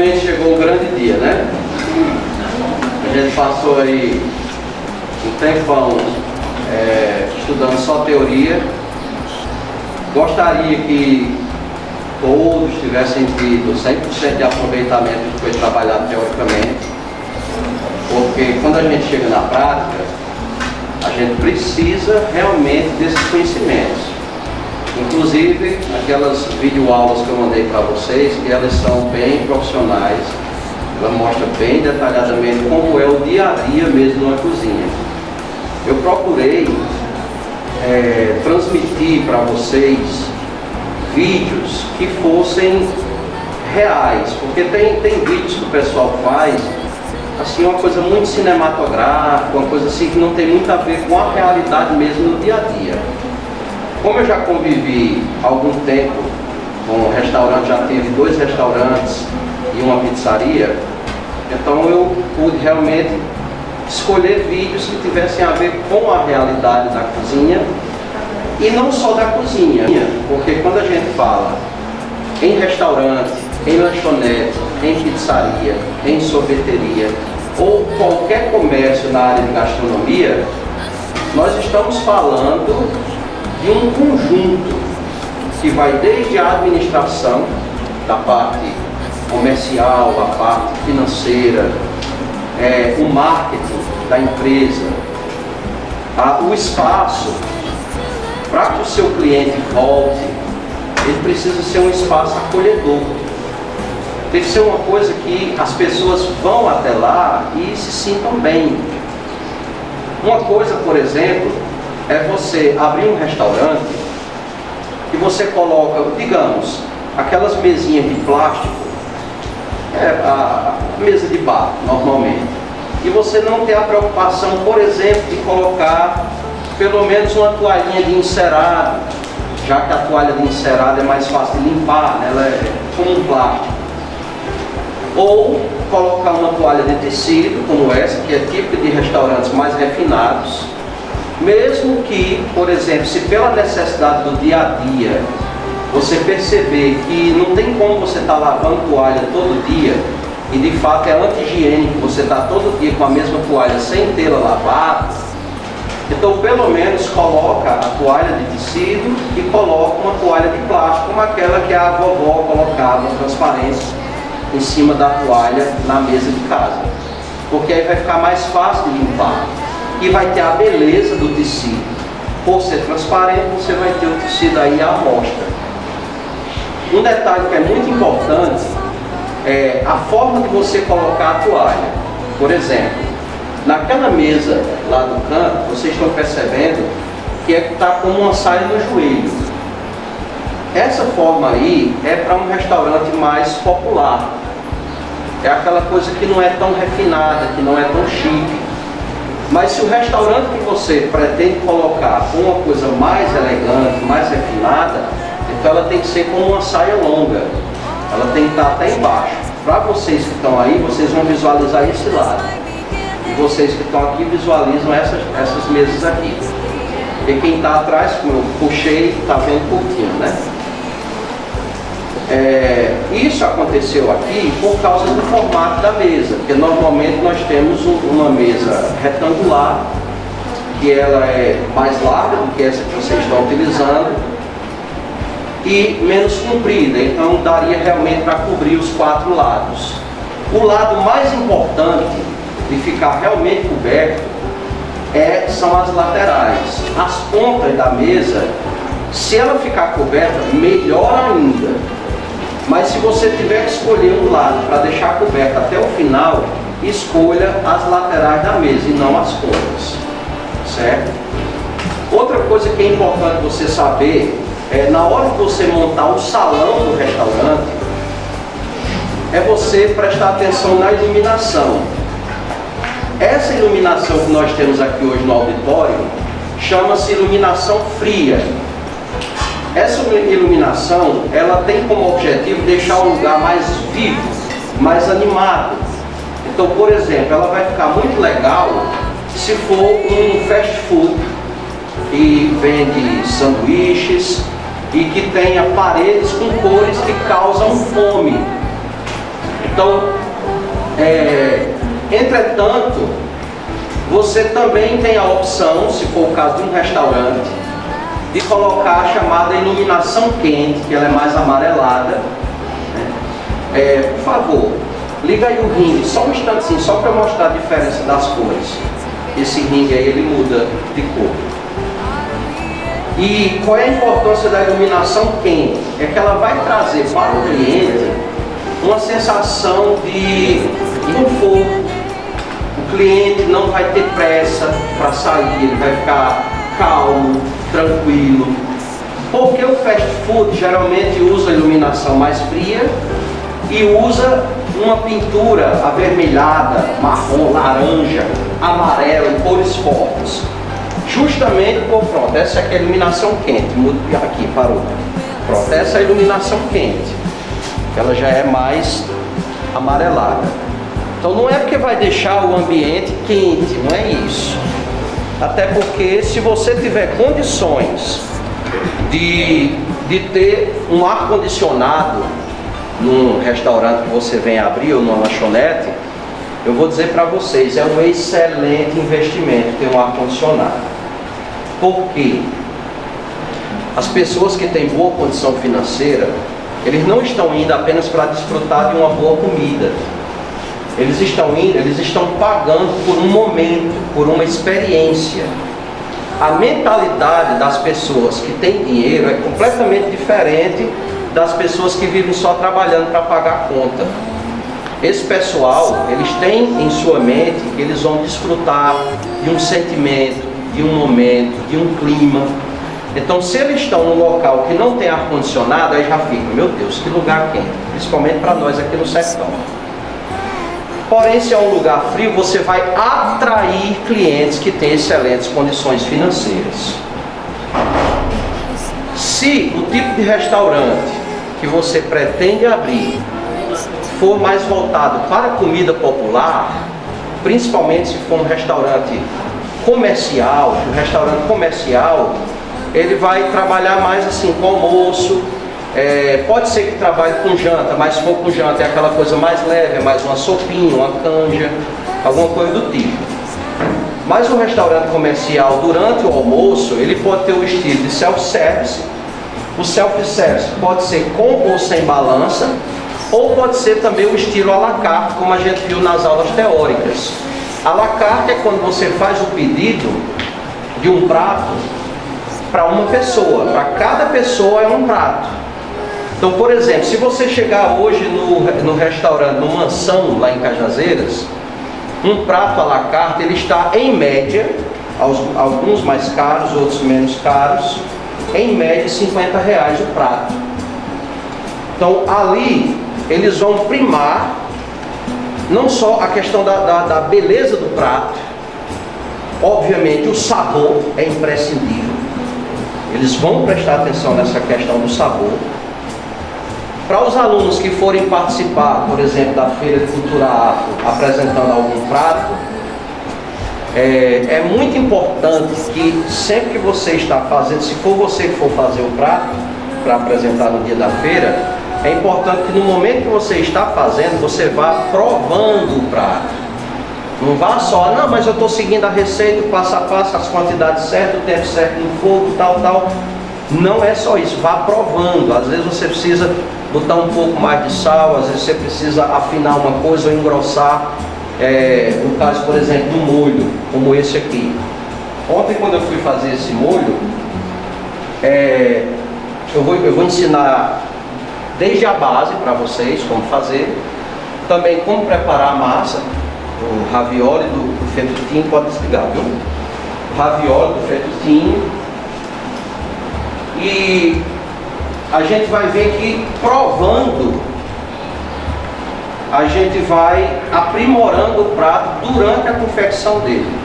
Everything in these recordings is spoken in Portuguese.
finalmente chegou o grande dia, né? A gente passou aí um tempão estudando só teoria. Gostaria que todos tivessem tido 100% de aproveitamento do que foi trabalhado teoricamente, porque quando a gente chega na prática, a gente precisa realmente desses conhecimentos. Inclusive, aquelas videoaulas que eu mandei para vocês, que elas são bem profissionais, ela mostra bem detalhadamente como é o dia a dia mesmo na cozinha. Eu procurei transmitir para vocês vídeos que fossem reais, porque tem vídeos que o pessoal faz, assim, uma coisa muito cinematográfica, uma coisa assim que não tem muito a ver com a realidade mesmo no dia a dia. Como eu já convivi há algum tempo com um restaurante, já tive 2 restaurantes e uma pizzaria, então eu pude realmente escolher vídeos que tivessem a ver com a realidade da cozinha e não só da cozinha, porque quando a gente fala em restaurante, em lanchonete, em pizzaria, em sorveteria ou qualquer comércio na área de gastronomia, nós estamos falando de um conjunto que vai desde a administração, da parte comercial, a parte financeira, o marketing da empresa, o espaço. Para que o seu cliente volte, ele precisa ser um espaço acolhedor. Tem que ser uma coisa que as pessoas vão até lá e se sintam bem. Uma coisa, por exemplo, é você abrir um restaurante e você coloca, digamos, aquelas mesinhas de plástico, a mesa de bar, normalmente, e você não ter a preocupação, por exemplo, de colocar pelo menos uma toalhinha de encerado, já que a toalha de encerado é mais fácil de limpar, né? Ela é como um plástico. Ou colocar uma toalha de tecido, como essa, que é típica de restaurantes mais refinados, mesmo que, por exemplo, se pela necessidade do dia a dia, você perceber que não tem como você estar lavando toalha todo dia, e de fato é anti-higiênico você estar todo dia com a mesma toalha sem tê-la lavada, então pelo menos coloca a toalha de tecido e coloca uma toalha de plástico, como aquela que a vovó colocava, transparente, em cima da toalha na mesa de casa, porque aí vai ficar mais fácil de limpar e vai ter a beleza do tecido. Por ser transparente, você vai ter o tecido aí à mostra. Um detalhe que é muito importante é a forma de você colocar a toalha. Por exemplo, naquela mesa lá do canto, vocês estão percebendo que está como uma saia no joelho. Essa forma aí é para um restaurante mais popular. É aquela coisa que não é tão refinada, que não é tão chique. Mas se o restaurante que você pretende colocar uma coisa mais elegante, mais refinada, então ela tem que ser como uma saia longa. Ela tem que estar até embaixo. Para vocês que estão aí, vocês vão visualizar esse lado. E vocês que estão aqui visualizam essas mesas aqui. E quem está atrás, como eu puxei, está vendo curtinho, né? Isso aconteceu aqui por causa do formato da mesa, porque normalmente nós temos uma mesa retangular, que ela é mais larga do que essa que vocês estão utilizando e menos comprida, então daria realmente para cobrir os 4 lados. O lado mais importante de ficar realmente coberto são as laterais. As pontas da mesa, se ela ficar coberta, melhor ainda. Mas se você tiver que escolher um lado para deixar coberto até o final, escolha as laterais da mesa e não as pontas, certo? Outra coisa que é importante você saber na hora que você montar o salão do restaurante, é você prestar atenção na iluminação. Essa iluminação que nós temos aqui hoje no auditório chama-se iluminação fria. Essa iluminação, ela tem como objetivo deixar o lugar mais vivo, mais animado. Então, por exemplo, ela vai ficar muito legal se for um fast food que vende sanduíches e que tenha paredes com cores que causam fome. Então, entretanto, você também tem a opção, se for o caso de um restaurante, de colocar a chamada iluminação quente, que ela é mais amarelada, né? Por favor, liga aí o ringue, só um instantezinho, só para mostrar a diferença das cores. Esse ringue aí, ele muda de cor. E qual é a importância da iluminação quente? É que ela vai trazer para o cliente uma sensação de conforto. O cliente não vai ter pressa para sair, ele vai ficar calmo, tranquilo. Porque o fast food geralmente usa iluminação mais fria e usa uma pintura avermelhada, marrom, laranja, amarelo, cores fortes. Justamente por, pronto, essa aqui é a iluminação quente. Aqui, parou. Pronto, essa é a iluminação quente. Ela já é mais amarelada. Então não é porque vai deixar o ambiente quente, não é isso. Até porque se você tiver condições de ter um ar-condicionado num restaurante que você vem abrir ou numa lanchonete, eu vou dizer para vocês, é um excelente investimento ter um ar-condicionado. Por quê? As pessoas que têm boa condição financeira, eles não estão indo apenas para desfrutar de uma boa comida. Eles estão pagando por um momento, por uma experiência. A mentalidade das pessoas que têm dinheiro é completamente diferente das pessoas que vivem só trabalhando para pagar a conta. Esse pessoal, eles têm em sua mente que eles vão desfrutar de um sentimento, de um momento, de um clima. Então, se eles estão num local que não tem ar-condicionado, aí já fica, meu Deus, que lugar quente, principalmente para nós aqui no sertão. Porém, se é um lugar frio, você vai atrair clientes que têm excelentes condições financeiras. Se o tipo de restaurante que você pretende abrir for mais voltado para a comida popular, principalmente se for um restaurante comercial, ele vai trabalhar mais assim com almoço. Pode ser que trabalhe com janta, mas se for com janta é aquela coisa mais leve, é mais uma sopinha, uma canja, alguma coisa do tipo. Mas o restaurante comercial, durante o almoço, ele pode ter o estilo de self-service. O self-service pode ser com ou sem balança, ou pode ser também o estilo à la carte, como a gente viu nas aulas teóricas. À la carte é quando você faz o pedido de um prato para uma pessoa, para cada pessoa é um prato. Então, por exemplo, se você chegar hoje no restaurante, no Mansão, lá em Cajazeiras, um prato à la carte, ele está em média, alguns mais caros, outros menos caros, em média R$50 o prato. Então, ali, eles vão primar, não só a questão da beleza do prato, obviamente o sabor é imprescindível, eles vão prestar atenção nessa questão do sabor. Para os alunos que forem participar, por exemplo, da Feira de Cultura Afro, apresentando algum prato, é muito importante que sempre que você está fazendo, se for você que for fazer o prato para apresentar no dia da feira, é importante que no momento que você está fazendo, você vá provando o prato. Não vá só, não, mas eu estou seguindo a receita, passo a passo, as quantidades certas, o tempo certo no fogo, tal. Não é só isso, vá provando. Às vezes você precisa botar um pouco mais de sal, às vezes você precisa afinar uma coisa ou engrossar. No caso, por exemplo, do molho, como esse aqui. Ontem, quando eu fui fazer esse molho, eu vou ensinar desde a base para vocês como fazer, também como preparar a massa, o ravioli do fettuccine, pode desligar, viu? O ravioli do fettuccine. E a gente vai ver que provando, a gente vai aprimorando o prato durante a confecção dele.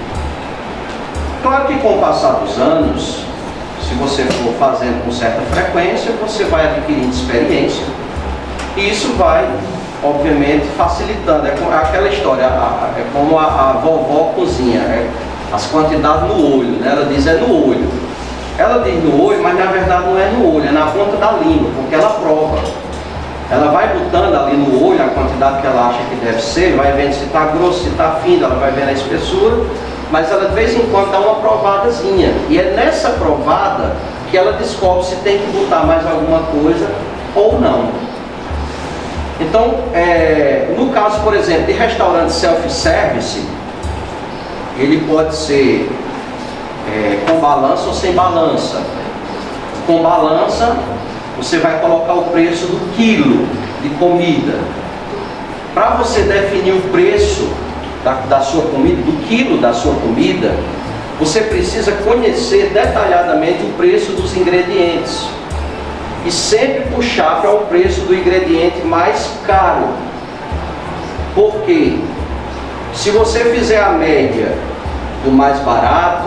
Claro que com o passar dos anos, se você for fazendo com certa frequência, você vai adquirindo experiência. E isso vai, obviamente, facilitando. É aquela história, é como a vovó cozinha, as quantidades no olho, né? Ela diz no olho. Ela diz no olho, mas na verdade não é no olho, é na ponta da língua, porque ela prova. Ela vai botando ali no olho a quantidade que ela acha que deve ser, vai vendo se está grosso, se está fino, ela vai vendo a espessura, mas ela de vez em quando dá uma provadazinha. E é nessa provada que ela descobre se tem que botar mais alguma coisa ou não. Então, no caso, por exemplo, de restaurante self-service, ele pode ser com balança ou sem balança. Com balança, você vai colocar o preço do quilo de comida. Para você definir o preço da sua comida, do quilo da sua comida, você precisa conhecer detalhadamente o preço dos ingredientes. E sempre puxar para o preço do ingrediente mais caro. Porque se você fizer a média do mais barato,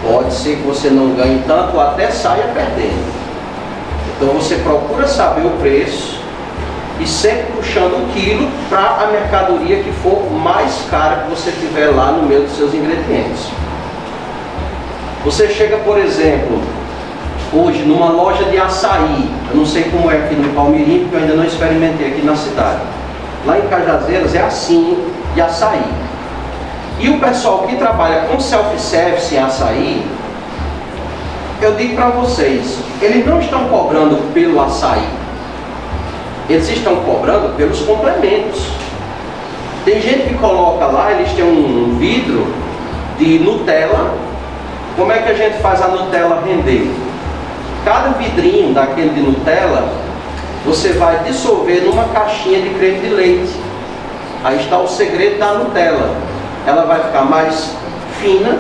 pode ser que você não ganhe tanto ou até saia perdendo. Então você procura saber o preço e sempre puxando o quilo para a mercadoria que for mais cara que você tiver lá no meio dos seus ingredientes. Você chega, por exemplo, hoje numa loja de açaí, eu não sei como é aqui no Palmirim, porque eu ainda não experimentei aqui na cidade. Lá em Cajazeiras é assim, de açaí. E o pessoal que trabalha com self-service em açaí, eu digo para vocês, eles não estão cobrando pelo açaí, eles estão cobrando pelos complementos. Tem gente que coloca lá, eles têm um vidro de Nutella. Como é que a gente faz a Nutella render? Cada vidrinho daquele de Nutella, você vai dissolver numa caixinha de creme de leite. Aí está o segredo da Nutella. Ela vai ficar mais fina,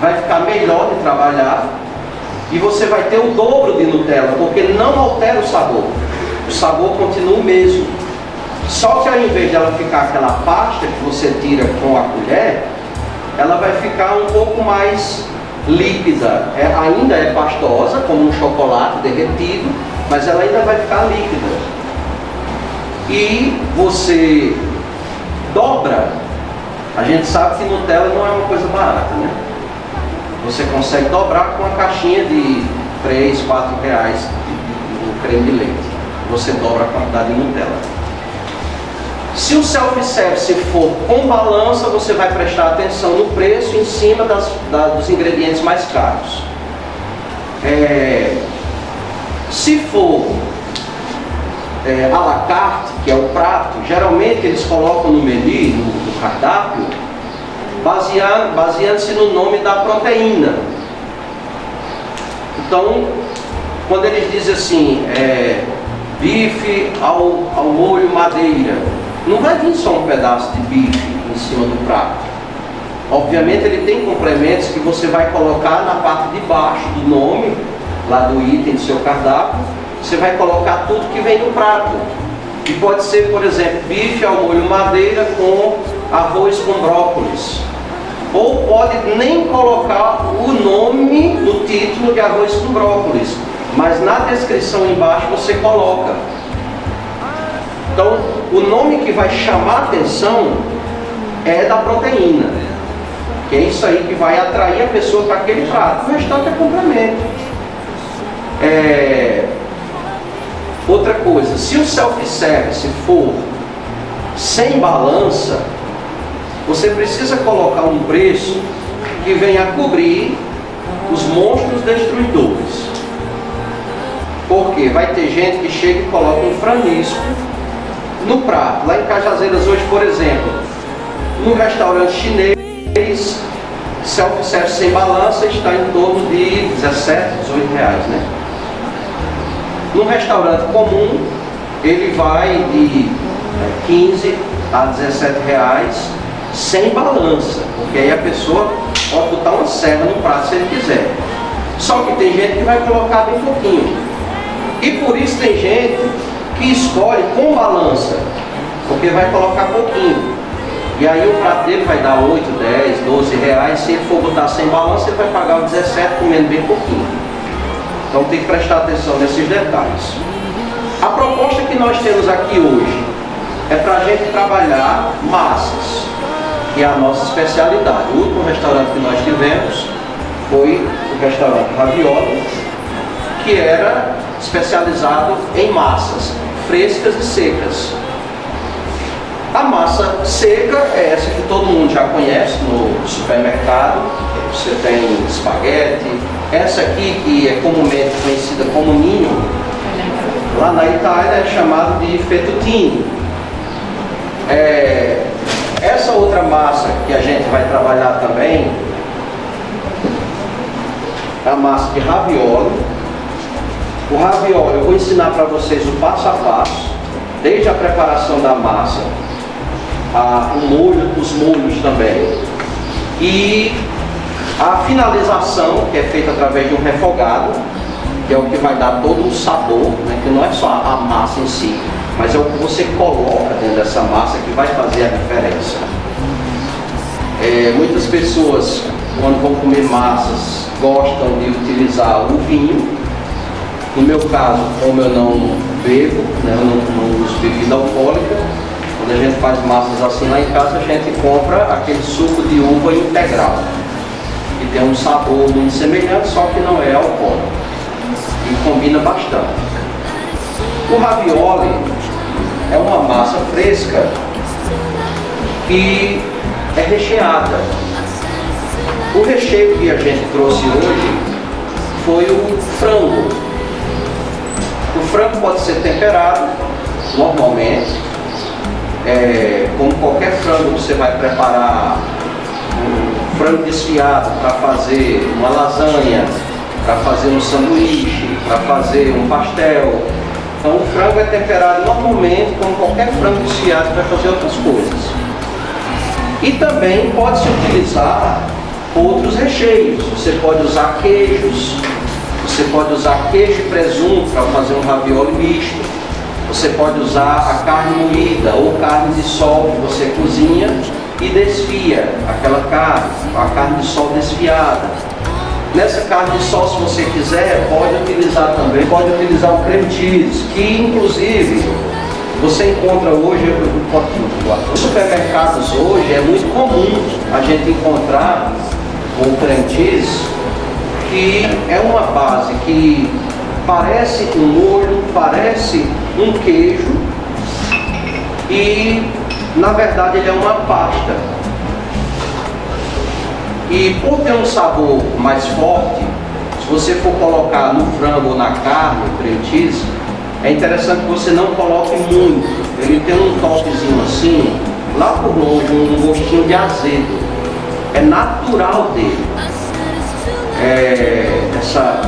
vai ficar melhor de trabalhar, e você vai ter o dobro de Nutella, porque não altera o sabor. O sabor continua o mesmo. Só que ao invés de ela ficar aquela pasta que você tira com a colher, ela vai ficar um pouco mais líquida. Ainda é pastosa, como um chocolate derretido, mas ela ainda vai ficar líquida. E você dobra. A gente sabe que Nutella não é uma coisa barata, né? Você consegue dobrar com uma caixinha de 3, 4 reais de creme de leite. Você dobra a quantidade de Nutella. Se o self-service for com balança, você vai prestar atenção no preço em cima dos ingredientes mais caros. Se for à la carte, que é o prato, geralmente eles colocam no menu, no cardápio, baseando-se no nome da proteína. Então, quando eles dizem assim, bife ao molho madeira, não vai vir só um pedaço de bife em cima do prato. Obviamente ele tem complementos que você vai colocar na parte de baixo do nome, lá do item do seu cardápio. Você vai colocar tudo que vem no prato. E pode ser, por exemplo, bife ao molho madeira com arroz com brócolis. Ou pode nem colocar o nome no título de arroz com brócolis, mas na descrição embaixo você coloca. Então, o nome que vai chamar a atenção é da proteína, que é isso aí que vai atrair a pessoa para aquele prato. O restante é complemento. Outra coisa, se o self-service for sem balança, você precisa colocar um preço que venha a cobrir os monstros destruidores. Porque vai ter gente que chega e coloca um franisco no prato. Lá em Cajazeiras hoje, por exemplo, no restaurante chinês, self-service sem balança está em torno de 17, 18 reais, né? No restaurante comum, ele vai de 15 a 17 reais sem balança, porque aí a pessoa pode botar uma serra no prato se ele quiser. Só que tem gente que vai colocar bem pouquinho. E por isso tem gente que escolhe com balança, porque vai colocar pouquinho. E aí o prato dele vai dar 8, 10, 12 reais. Se ele for botar sem balança, ele vai pagar o 17 comendo bem pouquinho. Então tem que prestar atenção nesses detalhes. A proposta que nós temos aqui hoje é para a gente trabalhar massas, que é a nossa especialidade. O último restaurante que nós tivemos foi o restaurante Ravioli, que era especializado em massas, frescas e secas. A massa seca é essa que todo mundo já conhece no supermercado. Você tem espaguete. Essa aqui, que é comumente conhecida como ninho, lá na Itália é chamado de fettuccine. Essa outra massa que a gente vai trabalhar também, a massa de ravioli. O ravioli, eu vou ensinar para vocês o passo a passo, desde a preparação da massa, o molho, os molhos também, e a finalização, que é feita através de um refogado, que é o que vai dar todo o sabor, né? Que não é só a massa em si, mas é o que você coloca dentro dessa massa que vai fazer a diferença. Muitas pessoas, quando vão comer massas, gostam de utilizar o vinho. No meu caso, como eu não bebo, né, eu não uso bebida alcoólica, quando a gente faz massas assim lá em casa, a gente compra aquele suco de uva integral, que tem um sabor muito semelhante, só que não é alcoólico, e combina bastante. O ravioli é uma massa fresca que é recheada. O recheio que a gente trouxe hoje foi o frango. O frango pode ser temperado normalmente, como qualquer frango. Você vai preparar um frango desfiado para fazer uma lasanha, para fazer um sanduíche, para fazer um pastel. Então o frango é temperado normalmente como qualquer frango desfiado para fazer outras coisas. E também pode-se utilizar outros recheios. Você pode usar queijos, você pode usar queijo e presunto para fazer um ravioli misto. Você pode usar a carne moída ou carne de sol que você cozinha e desfia aquela carne, a carne de sol desfiada. Nessa carne de sol, se você quiser, pode utilizar o creme cheese, que inclusive você encontra hoje nos supermercados. Hoje é muito comum a gente encontrar o creme cheese, que é uma base que parece um molho, parece um queijo, e na verdade ele é uma pasta. E por ter um sabor mais forte, se você for colocar no frango ou na carne, o creme cheese, é interessante que você não coloque muito. Ele tem um toquezinho assim, lá por longe, um gostinho de azedo. É natural dele. Essa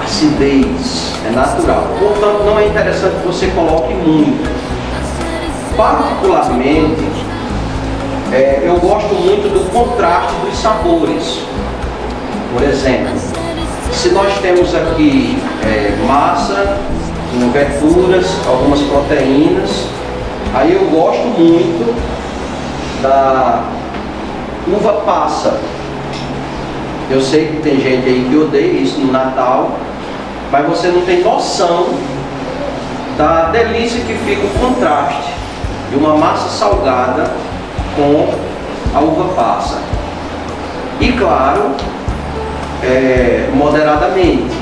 acidez é natural. Portanto, não é interessante que você coloque muito. Particularmente, eu gosto muito do contraste dos sabores. Por exemplo, se nós temos aqui massa, verduras, algumas proteínas, aí eu gosto muito da uva passa. Eu sei que tem gente aí que odeia isso no Natal, mas você não tem noção da delícia que fica o contraste de uma massa salgada com a uva passa. E claro, moderadamente.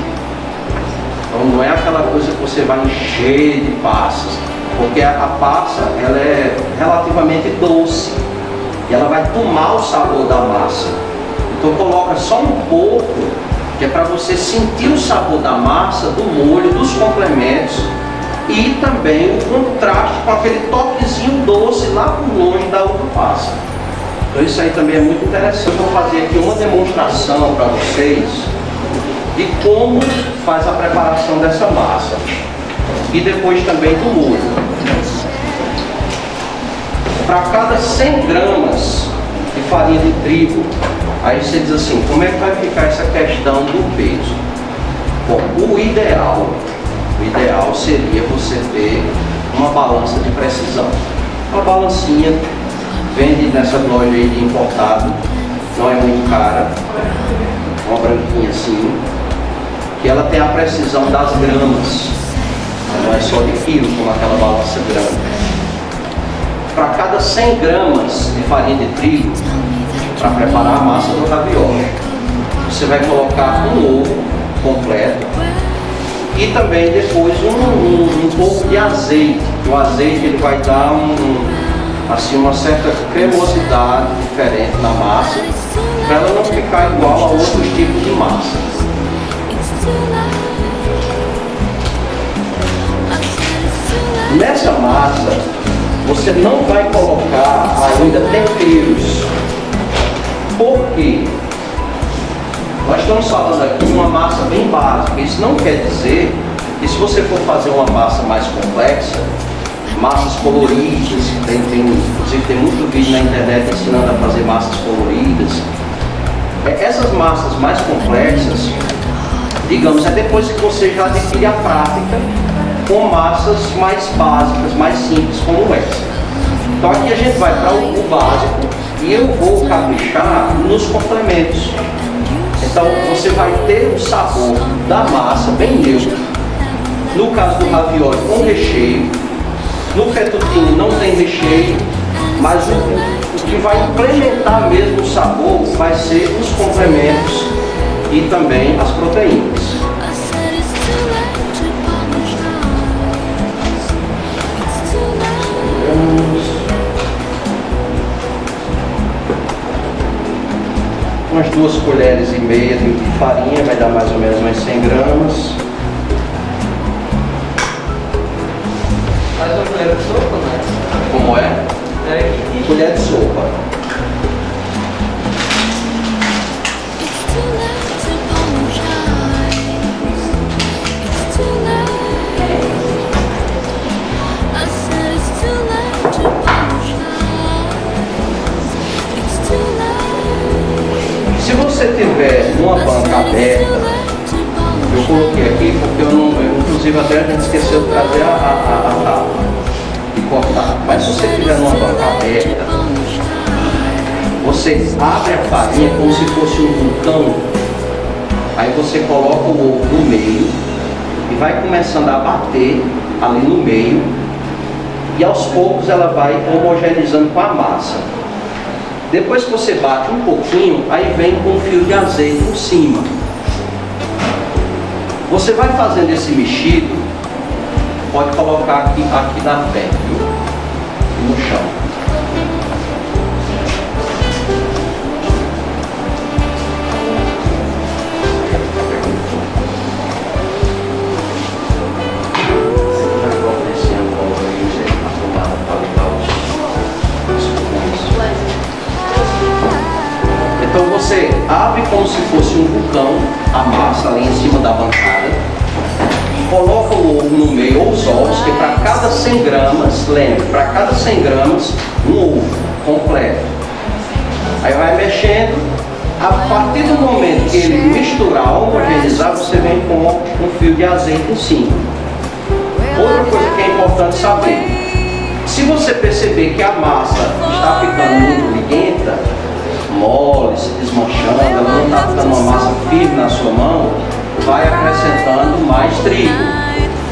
Então não é aquela coisa que você vai encher de passas, porque a passa ela é relativamente doce e ela vai tomar o sabor da massa. Então coloca só um pouco, que é para você sentir o sabor da massa, do molho, dos complementos, e também o contraste com aquele toquezinho doce lá por longe da uva passa. Então isso aí também é muito interessante. Eu vou fazer aqui uma demonstração para vocês de como faz a preparação dessa massa e depois também do molho. Para cada 100 gramas de farinha de trigo, aí você diz assim, como é que vai ficar essa questão do peso? Bom, o ideal seria você ter uma balança de precisão. Uma balancinha, vende nessa loja aí de importado, não é muito cara, uma branquinha assim, que ela tem a precisão das gramas, não é só de quilo como aquela balança grande. Para cada 100 gramas de farinha de trigo, para preparar a massa do ravioli, você vai colocar um ovo completo E também depois um pouco de azeite. O azeite ele vai dar assim, uma certa cremosidade diferente na massa, para ela não ficar igual a outros tipos de massa. Nessa massa, você não vai colocar ainda temperos. Por quê? Nós estamos falando aqui de uma massa bem básica. Isso não quer dizer que se você for fazer uma massa mais complexa, massas coloridas, inclusive tem muito vídeo na internet ensinando a fazer massas coloridas. Essas massas mais complexas, digamos, é depois que você já adquire a prática com massas mais básicas, mais simples como essa. Então aqui a gente vai para o básico e eu vou caprichar nos complementos. Então você vai ter o sabor da massa bem neutro. No caso do ravioli com recheio, no fettuccine não tem recheio, mas o que vai implementar mesmo o sabor vai ser os complementos e também as proteínas. Umas 2 colheres e meia de farinha, vai dar mais ou menos umas 100 gramas. Mais uma colher de sopa, né? Como é? Colher de sopa. Se você tiver uma banca aberta, eu coloquei aqui porque inclusive até a gente esqueceu de trazer a tábua e cortar. Mas se você tiver uma banca aberta, você abre a farinha como se fosse um vulcão. Aí você coloca o ovo no meio e vai começando a bater ali no meio. E aos poucos ela vai homogeneizando com a massa. Depois que você bate um pouquinho, aí vem com um fio de azeite por cima. Você vai fazendo esse mexido, pode colocar aqui na terra, viu? No chão. Então você abre como se fosse um vulcão, a massa ali em cima da bancada, coloca o ovo no meio, ou os ovos, que para cada 100 gramas, lembre, para cada 100 gramas, um ovo completo. Aí vai mexendo, a partir do momento que ele misturar, homogeneizar, você vem com um fio de azeite em cima. Outra coisa que é importante saber, se você perceber que a massa está ficando muito liguenta, mole, se desmanchando, ela não está ficando uma massa firme na sua mão, vai acrescentando mais trigo.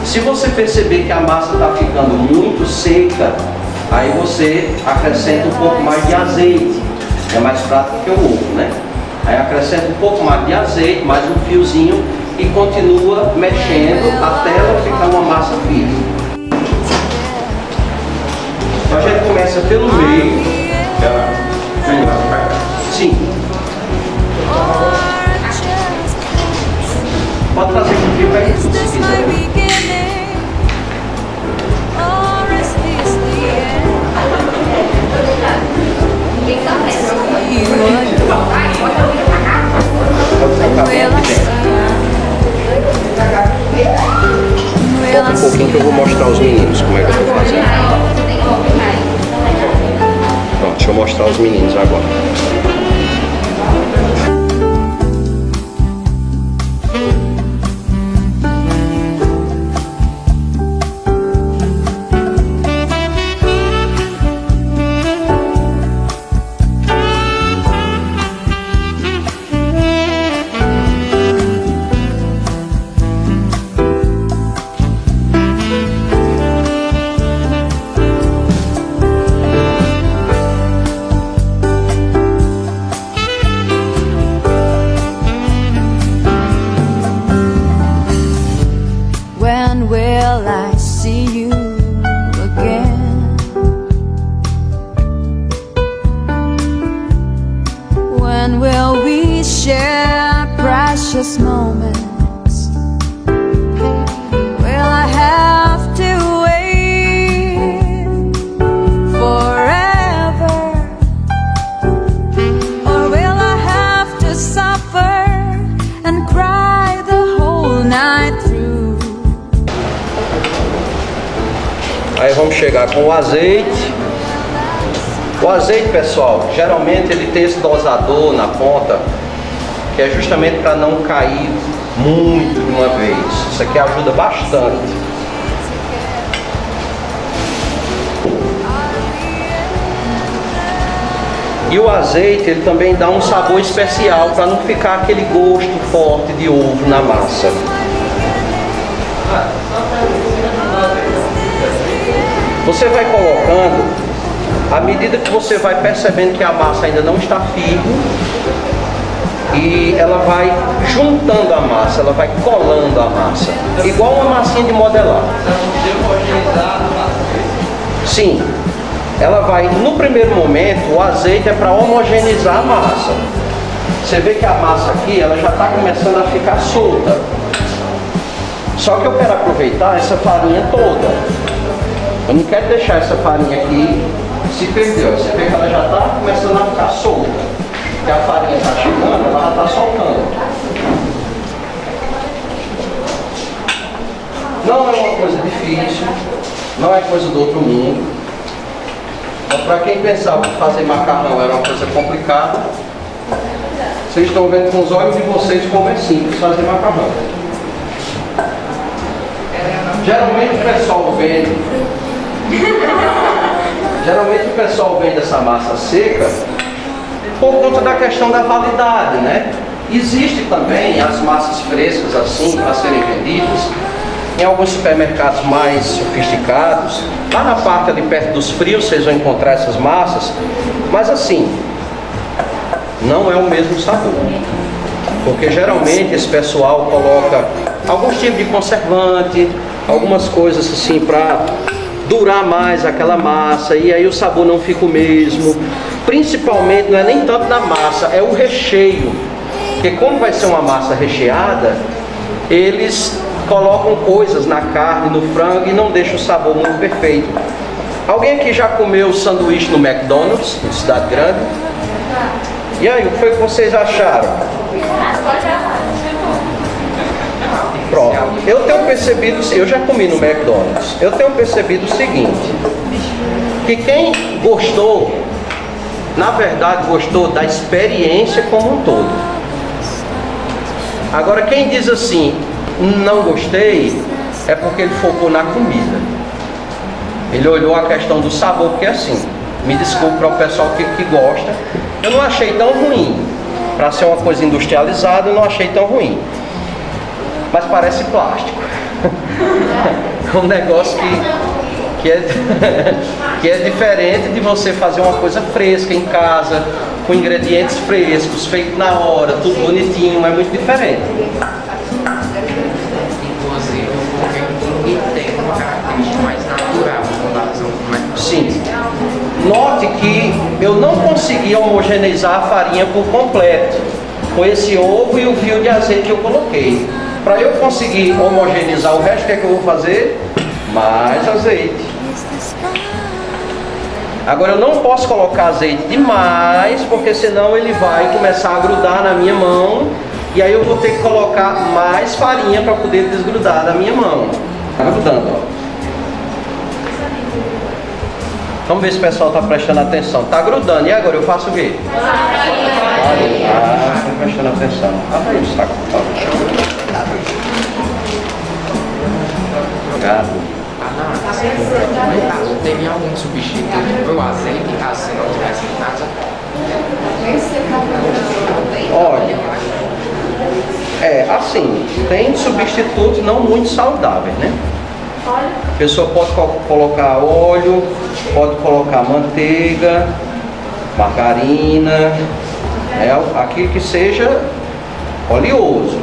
Se você perceber que a massa está ficando muito seca, aí você acrescenta um pouco mais de azeite. É mais prático que o ovo, né? Aí acrescenta um pouco mais de azeite, mais um fiozinho e continua mexendo até ela ficar uma massa firme. Então a gente começa pelo meio. Sim. Pode trazer com fio aí, se quiser. Volta um pouquinho que eu vou mostrar aos meninos como é que eu estou fazendo. Pronto, deixa eu mostrar aos meninos agora. see you again. When will we share precious moments? Will I have to wait forever? Or will I have to suffer and cry the whole night through? Aí vamos chegar com o azeite. O azeite, pessoal, geralmente ele tem esse dosador na ponta, que é justamente para não cair muito de uma vez. Isso aqui ajuda bastante. E o azeite, ele também dá um sabor especial para não ficar aquele gosto forte de ovo na massa. Você vai colocando, à medida que você vai percebendo que a massa ainda não está firme, e ela vai juntando a massa, ela vai colando a massa, igual uma massinha de modelar. Sim, ela vai, no primeiro momento, o azeite é para homogeneizar a massa. Você vê que a massa aqui, ela já está começando a ficar solta. Só que eu quero aproveitar essa farinha toda. Eu não quero deixar essa farinha aqui se perder. Você vê que ela já está começando a ficar solta. Que a farinha está chegando, ela já está soltando. Não é uma coisa difícil, não é coisa do outro mundo. Para quem pensava que fazer macarrão era uma coisa complicada, vocês estão vendo com os olhos de vocês como é simples fazer macarrão. Geralmente o pessoal vende essa massa seca por conta da questão da validade, né? Existe também as massas frescas assim para serem vendidas em alguns supermercados mais sofisticados. Lá na parte ali perto dos frios vocês vão encontrar essas massas, mas assim, não é o mesmo sabor, porque geralmente esse pessoal coloca alguns tipos de conservante, algumas coisas assim para durar mais aquela massa, e aí o sabor não fica o mesmo. Principalmente não é nem tanto na massa, é o recheio, porque como vai ser uma massa recheada, eles colocam coisas na carne, no frango, e não deixa o sabor muito perfeito. Alguém aqui já comeu sanduíche no McDonald's, em Cidade Grande? E aí, o que foi que vocês acharam? Pronto. Eu tenho percebido, eu já comi no McDonald's, eu tenho percebido o seguinte, que quem gostou, na verdade gostou da experiência como um todo. Agora quem diz assim, não gostei, é porque ele focou na comida. Ele olhou a questão do sabor, porque assim, me desculpe para o pessoal que gosta, eu não achei tão ruim. Para ser uma coisa industrializada, eu não achei tão ruim. Mas parece plástico. É um negócio que é diferente de você fazer uma coisa fresca em casa, com ingredientes frescos, feito na hora, tudo bonitinho, é muito diferente. Inclusive, porque tem uma característica mais natural com relação ao Sim. Note que eu não consegui homogeneizar a farinha por completo com esse ovo e o fio de azeite que eu coloquei. Para eu conseguir homogeneizar o resto, o que é que eu vou fazer? Mais azeite. Agora eu não posso colocar azeite demais, porque senão ele vai começar a grudar na minha mão, e aí eu vou ter que colocar mais farinha para poder desgrudar da minha mão. Tá grudando, ó. Vamos ver se o pessoal está prestando atenção. Tá grudando, e agora eu faço o quê? Estou prestando atenção. Abre aí o saco, por favor. Gado. Tem algum substituto para o azeite, caso você não tivesse em casa? Olha, assim, tem substitutos não muito saudáveis, né? A pessoa pode colocar óleo, pode colocar manteiga, margarina, aquilo que seja oleoso.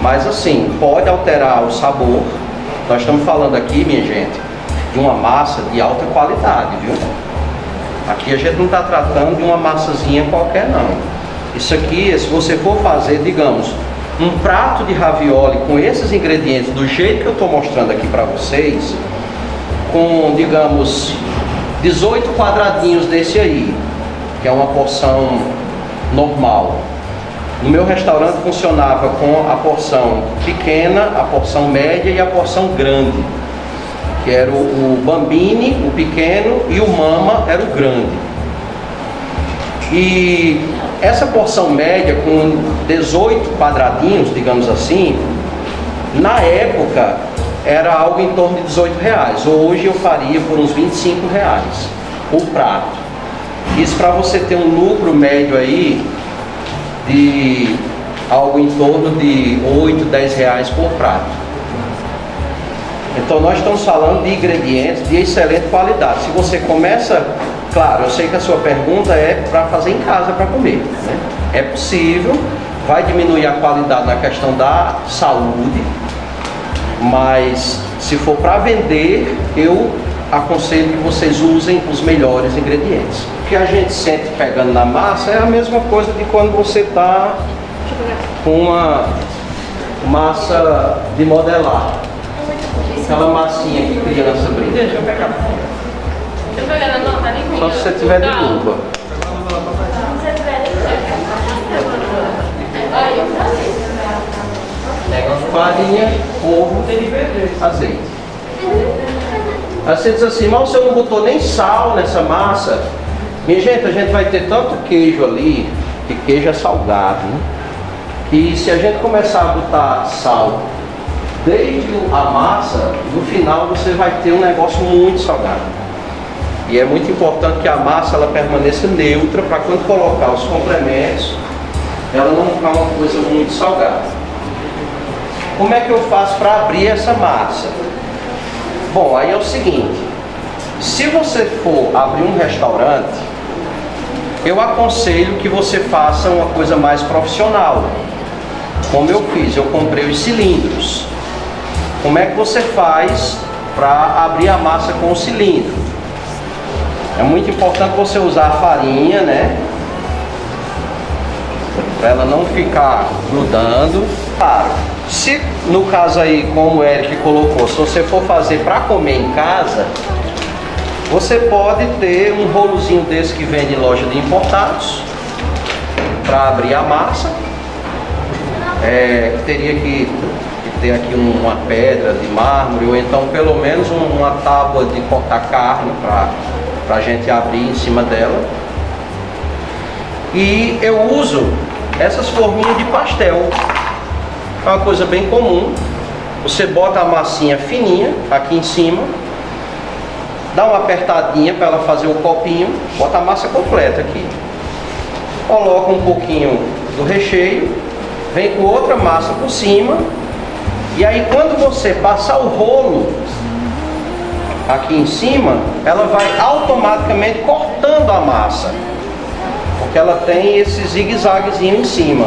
Mas assim, pode alterar o sabor, Nós estamos falando aqui, minha gente, de uma massa de alta qualidade, viu? Aqui a gente não está tratando de uma massazinha qualquer, não. Isso aqui, se você for fazer, digamos, um prato de ravioli com esses ingredientes, do jeito que eu estou mostrando aqui para vocês, com, digamos, 18 quadradinhos desse aí, que é uma porção normal. No meu restaurante funcionava com a porção pequena, a porção média e a porção grande, que era o bambini, o pequeno, e o mama era o grande. E essa porção média com 18 quadradinhos, digamos assim, na época era algo em torno de R$18. Hoje eu faria por uns R$25 o prato. Isso para você ter um lucro médio aí de algo em torno de R$8, R$10 por prato. Então nós estamos falando de ingredientes de excelente qualidade. Se você começa, claro, eu sei que a sua pergunta é para fazer em casa para comer, né? É possível, vai diminuir a qualidade na questão da saúde, mas se for para vender, eu aconselho que vocês usem os melhores ingredientes. O que a gente sente pegando na massa é a mesma coisa de quando você está com uma massa de modelar. Aquela massinha que criança brinca. Deixa eu pegar. Deixa eu pegar na mão, tá limpinho. Só se você tiver de luva. Farinha, ovo, azeite. Aí você diz assim, mas você não botou nem sal nessa massa. Minha gente, a gente vai ter tanto queijo ali, que queijo é salgado, né? Que se a gente começar a botar sal desde a massa, no final você vai ter um negócio muito salgado. E é muito importante que a massa ela permaneça neutra para quando colocar os complementos, ela não ficar uma coisa muito salgada. Como é que eu faço para abrir essa massa? Bom, aí é o seguinte, se você for abrir um restaurante, eu aconselho que você faça uma coisa mais profissional. Como eu fiz, eu comprei os cilindros. Como é que você faz para abrir a massa com o cilindro? É muito importante você usar a farinha, né? Para ela não ficar grudando. Claro, se no caso aí, como o Eric colocou, se você for fazer para comer em casa, você pode ter um rolozinho desse que vende em loja de importados para abrir a massa. Teria que ter aqui uma pedra de mármore ou então pelo menos uma tábua de cortar carne para a gente abrir em cima dela. E eu uso essas forminhas de pastel, é uma coisa bem comum. Você bota a massinha fininha aqui em cima, dá uma apertadinha para ela fazer o copinho, bota a massa completa aqui, coloca um pouquinho do recheio, vem com outra massa por cima, e aí quando você passar o rolo aqui em cima, ela vai automaticamente cortando a massa, porque ela tem esse zigue-zaguezinho em cima.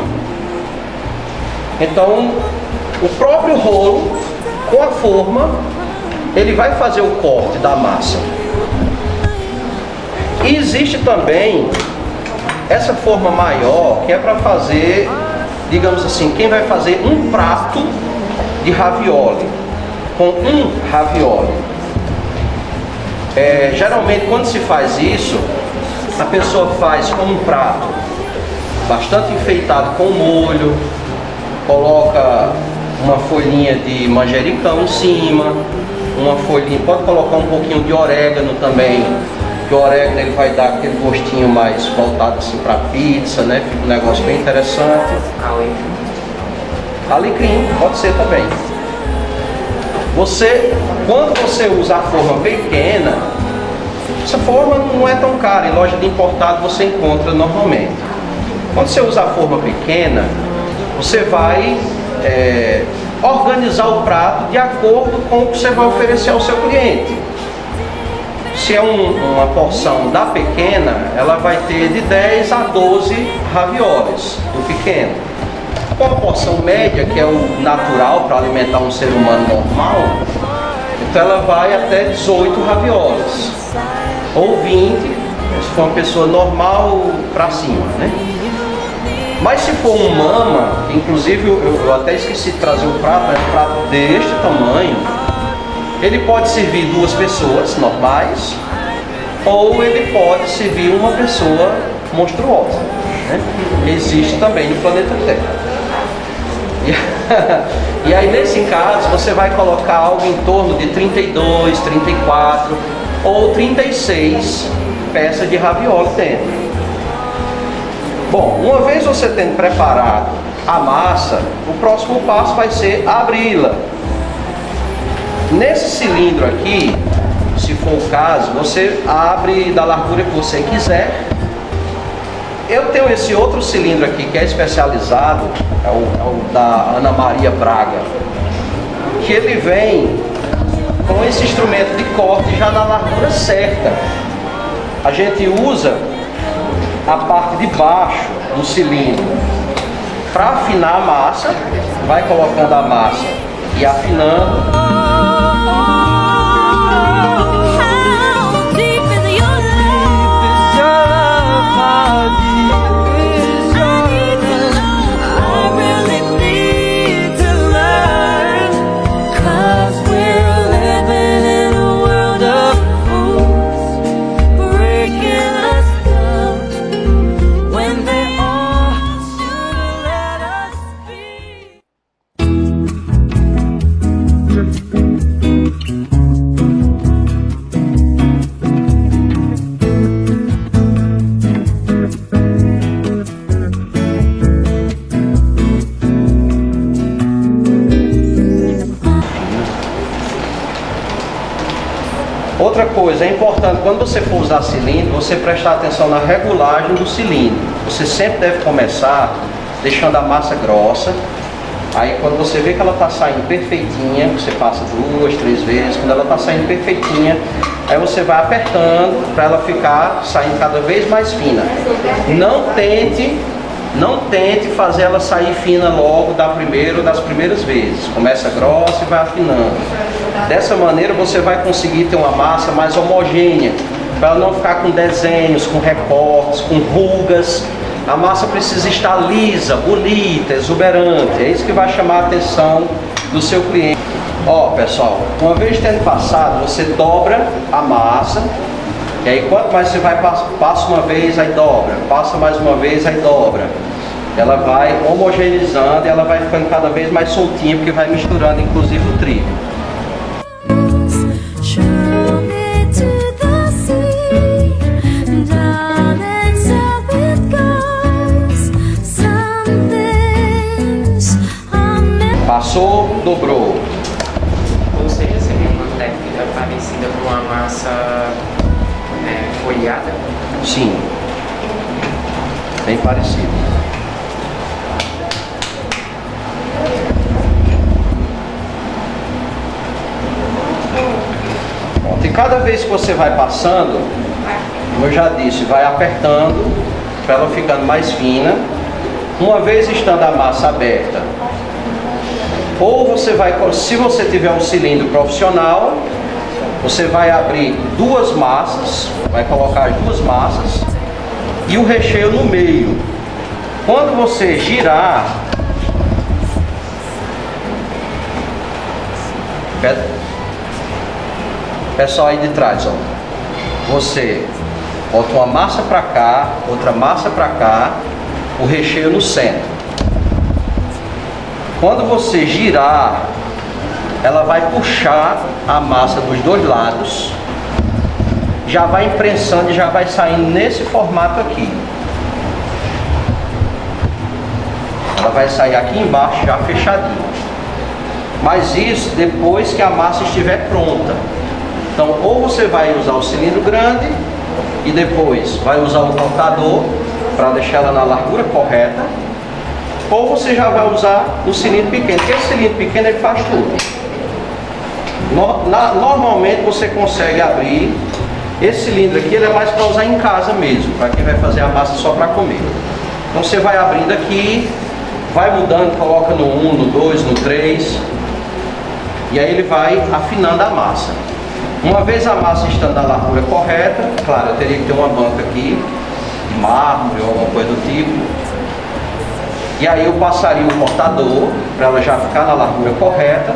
Então o próprio rolo com a forma, ele vai fazer o corte da massa. E existe também essa forma maior, que é para fazer, digamos assim, quem vai fazer um prato de ravioli, com um ravioli. Geralmente quando se faz isso, a pessoa faz com um prato bastante enfeitado com molho, coloca uma folhinha de manjericão em cima, uma folhinha, pode colocar um pouquinho de orégano também, que o orégano ele vai dar aquele gostinho mais voltado assim para pizza, né? Fica um negócio bem interessante. Alecrim, pode ser também. Quando você usa a forma pequena, essa forma não é tão cara, em loja de importado você encontra normalmente. Quando você usa a forma pequena, você vai organizar o prato de acordo com o que você vai oferecer ao seu cliente. Se é uma porção da pequena, ela vai ter de 10 a 12 raviolis do pequeno. Com a porção média, que é o natural para alimentar um ser humano normal, Então ela vai até 18 raviolas, ou 20, se for uma pessoa normal para cima, né? Mas se for um mama, inclusive eu até esqueci de trazer o prato, mas um prato deste tamanho, ele pode servir 2 pessoas normais, ou ele pode servir uma pessoa monstruosa, né? Existe também no planeta Terra. E aí nesse caso você vai colocar algo em torno de 32, 34 ou 36 peças de ravioli dentro. Bom, uma vez você tendo preparado a massa, o próximo passo vai ser abri-la. Nesse cilindro aqui, se for o caso, você abre da largura que você quiser. Eu tenho esse outro cilindro aqui que é especializado, é o da Ana Maria Braga, que ele vem com esse instrumento de corte já na largura certa. A gente usa a parte de baixo do cilindro para afinar a massa, vai colocando a massa e afinando. Outra coisa, é importante quando você for usar cilindro, você prestar atenção na regulagem do cilindro. Você sempre deve começar deixando a massa grossa. Aí quando você vê que ela está saindo perfeitinha, você passa 2, 3 vezes. Quando ela está saindo perfeitinha, aí você vai apertando para ela ficar saindo cada vez mais fina. Não tente fazer ela sair fina logo das primeiras vezes. Começa grossa e vai afinando. Dessa maneira você vai conseguir ter uma massa mais homogênea, para ela não ficar com desenhos, com recortes, com rugas. A massa precisa estar lisa, bonita, exuberante. É isso que vai chamar a atenção do seu cliente. Ó, pessoal, uma vez tendo passado, você dobra a massa. E aí quanto mais você vai, passa uma vez, aí dobra. Passa mais uma vez, aí dobra. Ela vai homogeneizando e ela vai ficando cada vez mais soltinha, porque vai misturando inclusive o trigo. Passou, dobrou. Você já seria uma técnica parecida com a massa folhada? Sim, bem parecido. Pronto, e cada vez que você vai passando, como eu já disse, vai apertando para ela ficando mais fina. Uma vez estando a massa aberta, ou você vai, se você tiver um cilindro profissional, você vai abrir 2 massas, vai colocar as 2 massas e o recheio no meio. Quando você girar, pessoal aí de trás, ó, você bota uma massa para cá, outra massa para cá, o recheio no centro. Quando você girar, ela vai puxar a massa dos 2 lados, já vai imprensando e já vai saindo nesse formato aqui. Ela vai sair aqui embaixo já fechadinha. Mas isso depois que a massa estiver pronta. Então ou você vai usar o cilindro grande e depois vai usar o cortador para deixar ela na largura correta, ou você já vai usar o cilindro pequeno, porque esse cilindro pequeno ele faz tudo. Normalmente você consegue abrir. Esse cilindro aqui ele é mais para usar em casa mesmo, para quem vai fazer a massa só para comer. Então você vai abrindo aqui, vai mudando, coloca no 1, no 2, no 3 E aí ele vai afinando a massa. Uma vez a massa estando na largura correta, claro, eu teria que ter uma banca aqui, de mármore ou alguma coisa do tipo. E aí eu passaria o cortador, para ela já ficar na largura correta.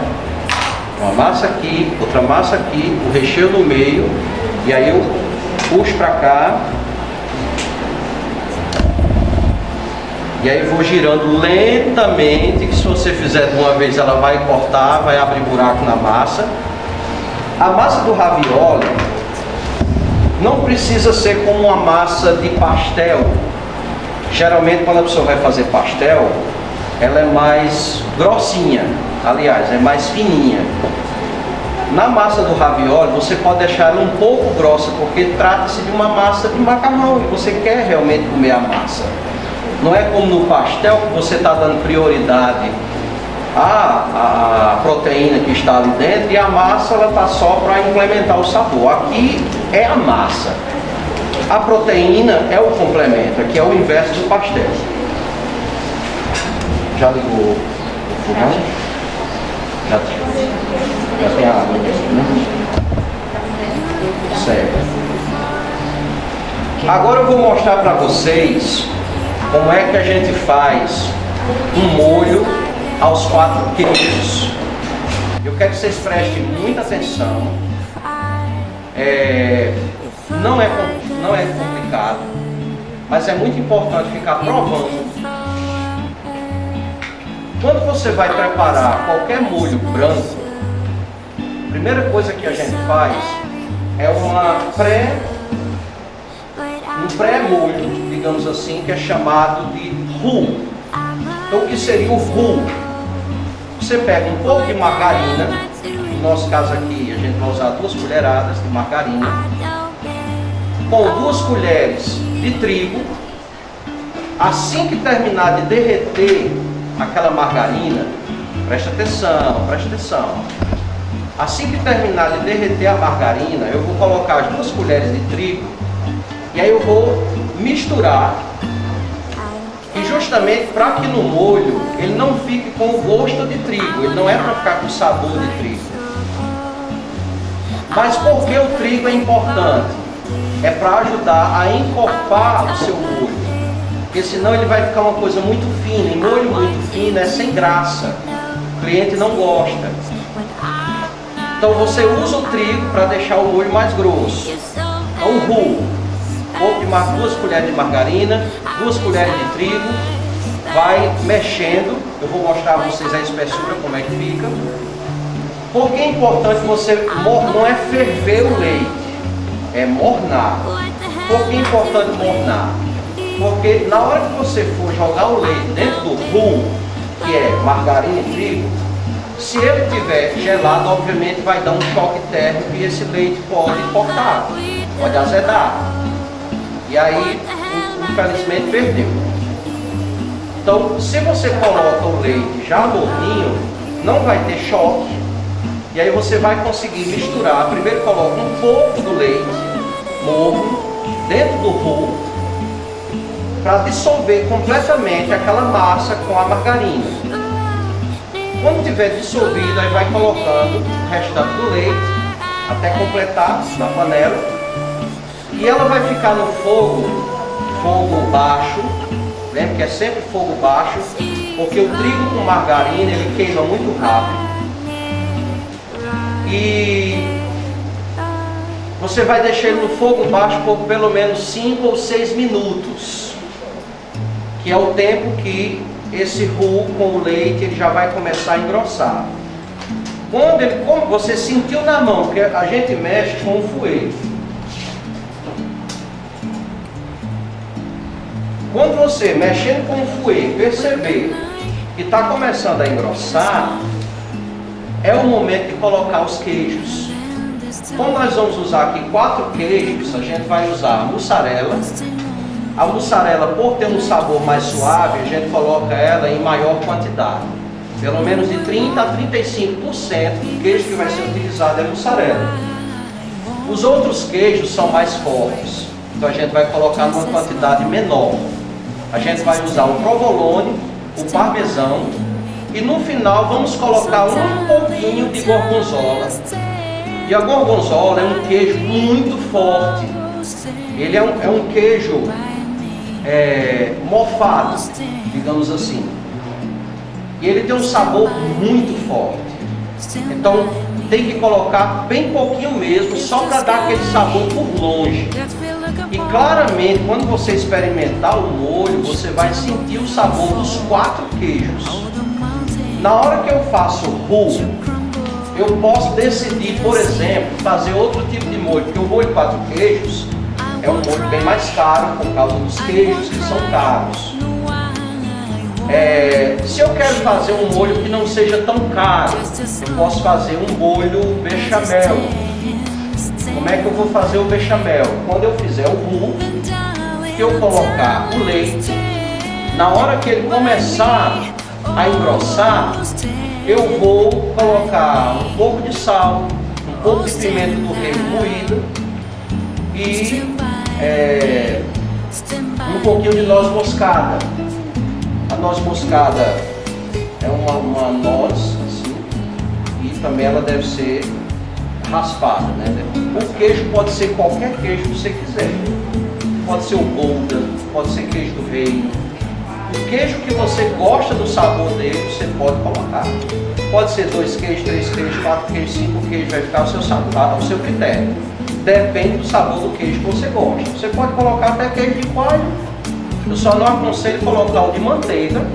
Uma massa aqui, outra massa aqui, o recheio no meio. E aí eu puxo para cá. E aí vou girando lentamente, que se você fizer de uma vez ela vai cortar, vai abrir buraco na massa. A massa do ravioli não precisa ser como uma massa de pastel. Geralmente quando a pessoa vai fazer pastel, ela é mais grossinha, aliás, é mais fininha. Na massa do ravioli você pode deixar ela um pouco grossa, porque trata-se de uma massa de macarrão e você quer realmente comer a massa. Não é como no pastel que você está dando prioridade à proteína que está ali dentro e a massa ela está só para implementar o sabor. Aqui é a massa. A proteína é o complemento, aqui é o inverso do pastel. Já ligou o fogão? Já tem a água, né? Certo. Agora eu vou mostrar para vocês como é que a gente faz um molho aos 4 queijos. Eu quero que vocês prestem muita atenção. Não é complicado, mas é muito importante ficar provando. Quando você vai preparar qualquer molho branco, a primeira coisa que a gente faz é um pré-molho, digamos assim, que é chamado de roux. Então o que seria o roux? Você pega um pouco de margarina, no nosso caso aqui a gente vai usar 2 colheradas de margarina, com 2 colheres de trigo. Assim que terminar de derreter aquela margarina, presta atenção. Assim que terminar de derreter a margarina, eu vou colocar as 2 colheres de trigo e aí eu vou misturar. E justamente para que no molho ele não fique com o gosto de trigo, ele não é para ficar com o sabor de trigo. Mas por que o trigo é importante? É para ajudar a encorpar o seu molho, porque senão ele vai ficar uma coisa muito fina, e molho muito fino é sem graça, o cliente não gosta. Então você usa o trigo para deixar o molho mais grosso. Então o roux, 2 colheres de margarina, 2 colheres de trigo, vai mexendo. Eu vou mostrar a vocês a espessura, como é que fica. Por que é importante você não é ferver o leite, é mornar. Por que é importante mornar? Porque na hora que você for jogar o leite dentro do roux, que é margarina e trigo, se ele estiver gelado, obviamente vai dar um choque térmico e esse leite pode cortar, pode azedar. E aí, infelizmente, perdeu. Então, se você coloca o leite já morninho, não vai ter choque. E aí você vai conseguir misturar. Primeiro coloca um pouco do leite morno dentro do roux, para dissolver completamente aquela massa com a margarina. Quando tiver dissolvido, aí vai colocando o restante do leite até completar na panela. E ela vai ficar no fogo baixo. Lembra que é sempre fogo baixo, porque o trigo com margarina ele queima muito rápido. E você vai deixar ele no fogo baixo por pelo menos 5 ou 6 minutos, que é o tempo que esse roux com o leite ele já vai começar a engrossar. Como você sentiu na mão, porque a gente mexe com o fouet. Quando você, mexendo com o fouet, perceber que está começando a engrossar, é o momento de colocar os queijos. Como nós vamos usar aqui 4 queijos, a gente vai usar a mussarela. A mussarela, por ter um sabor mais suave, a gente coloca ela em maior quantidade. Pelo menos de 30% a 35% do queijo que vai ser utilizado é mussarela. Os outros queijos são mais fortes, então a gente vai colocar numa quantidade menor. A gente vai usar o provolone, o parmesão e no final vamos colocar um pouquinho pouquinho de gorgonzola. E a gorgonzola é um queijo muito forte. Ele é um queijo mofado, digamos assim. E ele tem um sabor muito forte. Então tem que colocar bem pouquinho mesmo, só para dar aquele sabor por longe. E claramente, quando você experimentar o molho, você vai sentir o sabor dos 4 queijos. Na hora que eu faço o roux, eu posso decidir, por exemplo, fazer outro tipo de molho, porque o molho 4 queijos é um molho bem mais caro por causa dos queijos que são caros. Se eu quero fazer um molho que não seja tão caro, eu posso fazer um molho bechamel. Como é que eu vou fazer o bechamel? Quando eu fizer o roux, que eu colocar o leite, na hora que ele começar a engrossar, eu vou colocar um pouco de sal, um pouco de pimenta do reino moída e um pouquinho de noz moscada. A noz moscada é uma noz, assim, e também ela deve ser raspada, né? O queijo pode ser qualquer queijo que você quiser. Pode ser o Gouda, pode ser queijo do reino. O queijo que você gosta do sabor dele, você pode colocar. Pode ser 2 queijos, 3 queijos, 4 queijos, 5 queijos, vai ficar ao seu sabor, ao seu critério. Depende do sabor do queijo que você gosta. Você pode colocar até queijo de coalho. Eu só não aconselho colocar o de manteiga,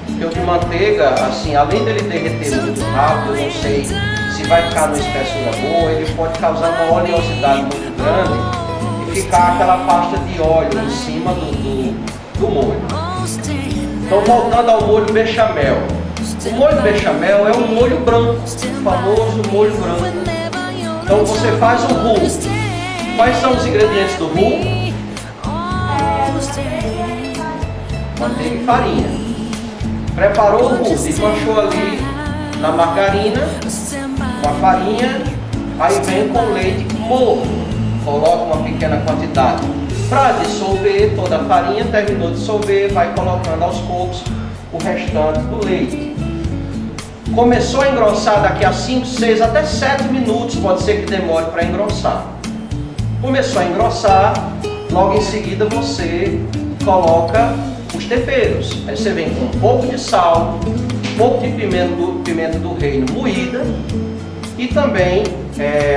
porque o de manteiga, assim, além dele derreter muito rápido, eu não sei se vai ficar numa espessura boa, ele pode causar uma oleosidade muito grande e ficar aquela pasta de óleo em cima do molho. Então, voltando ao molho bechamel. O molho bechamel é um molho branco, o famoso molho branco. Então, você faz o roux. Quais são os ingredientes do roux? Manteiga e farinha. Preparou o roux, desmanchou ali na margarina, com a farinha, aí vem com leite morno. Coloca uma pequena quantidade para dissolver toda a farinha, terminou de dissolver, vai colocando aos poucos o restante do leite. Começou a engrossar daqui a 5, 6, até 7 minutos, pode ser que demore para engrossar. Começou a engrossar, logo em seguida você coloca os temperos. Aí você vem com um pouco de sal, um pouco de pimenta do reino moída e também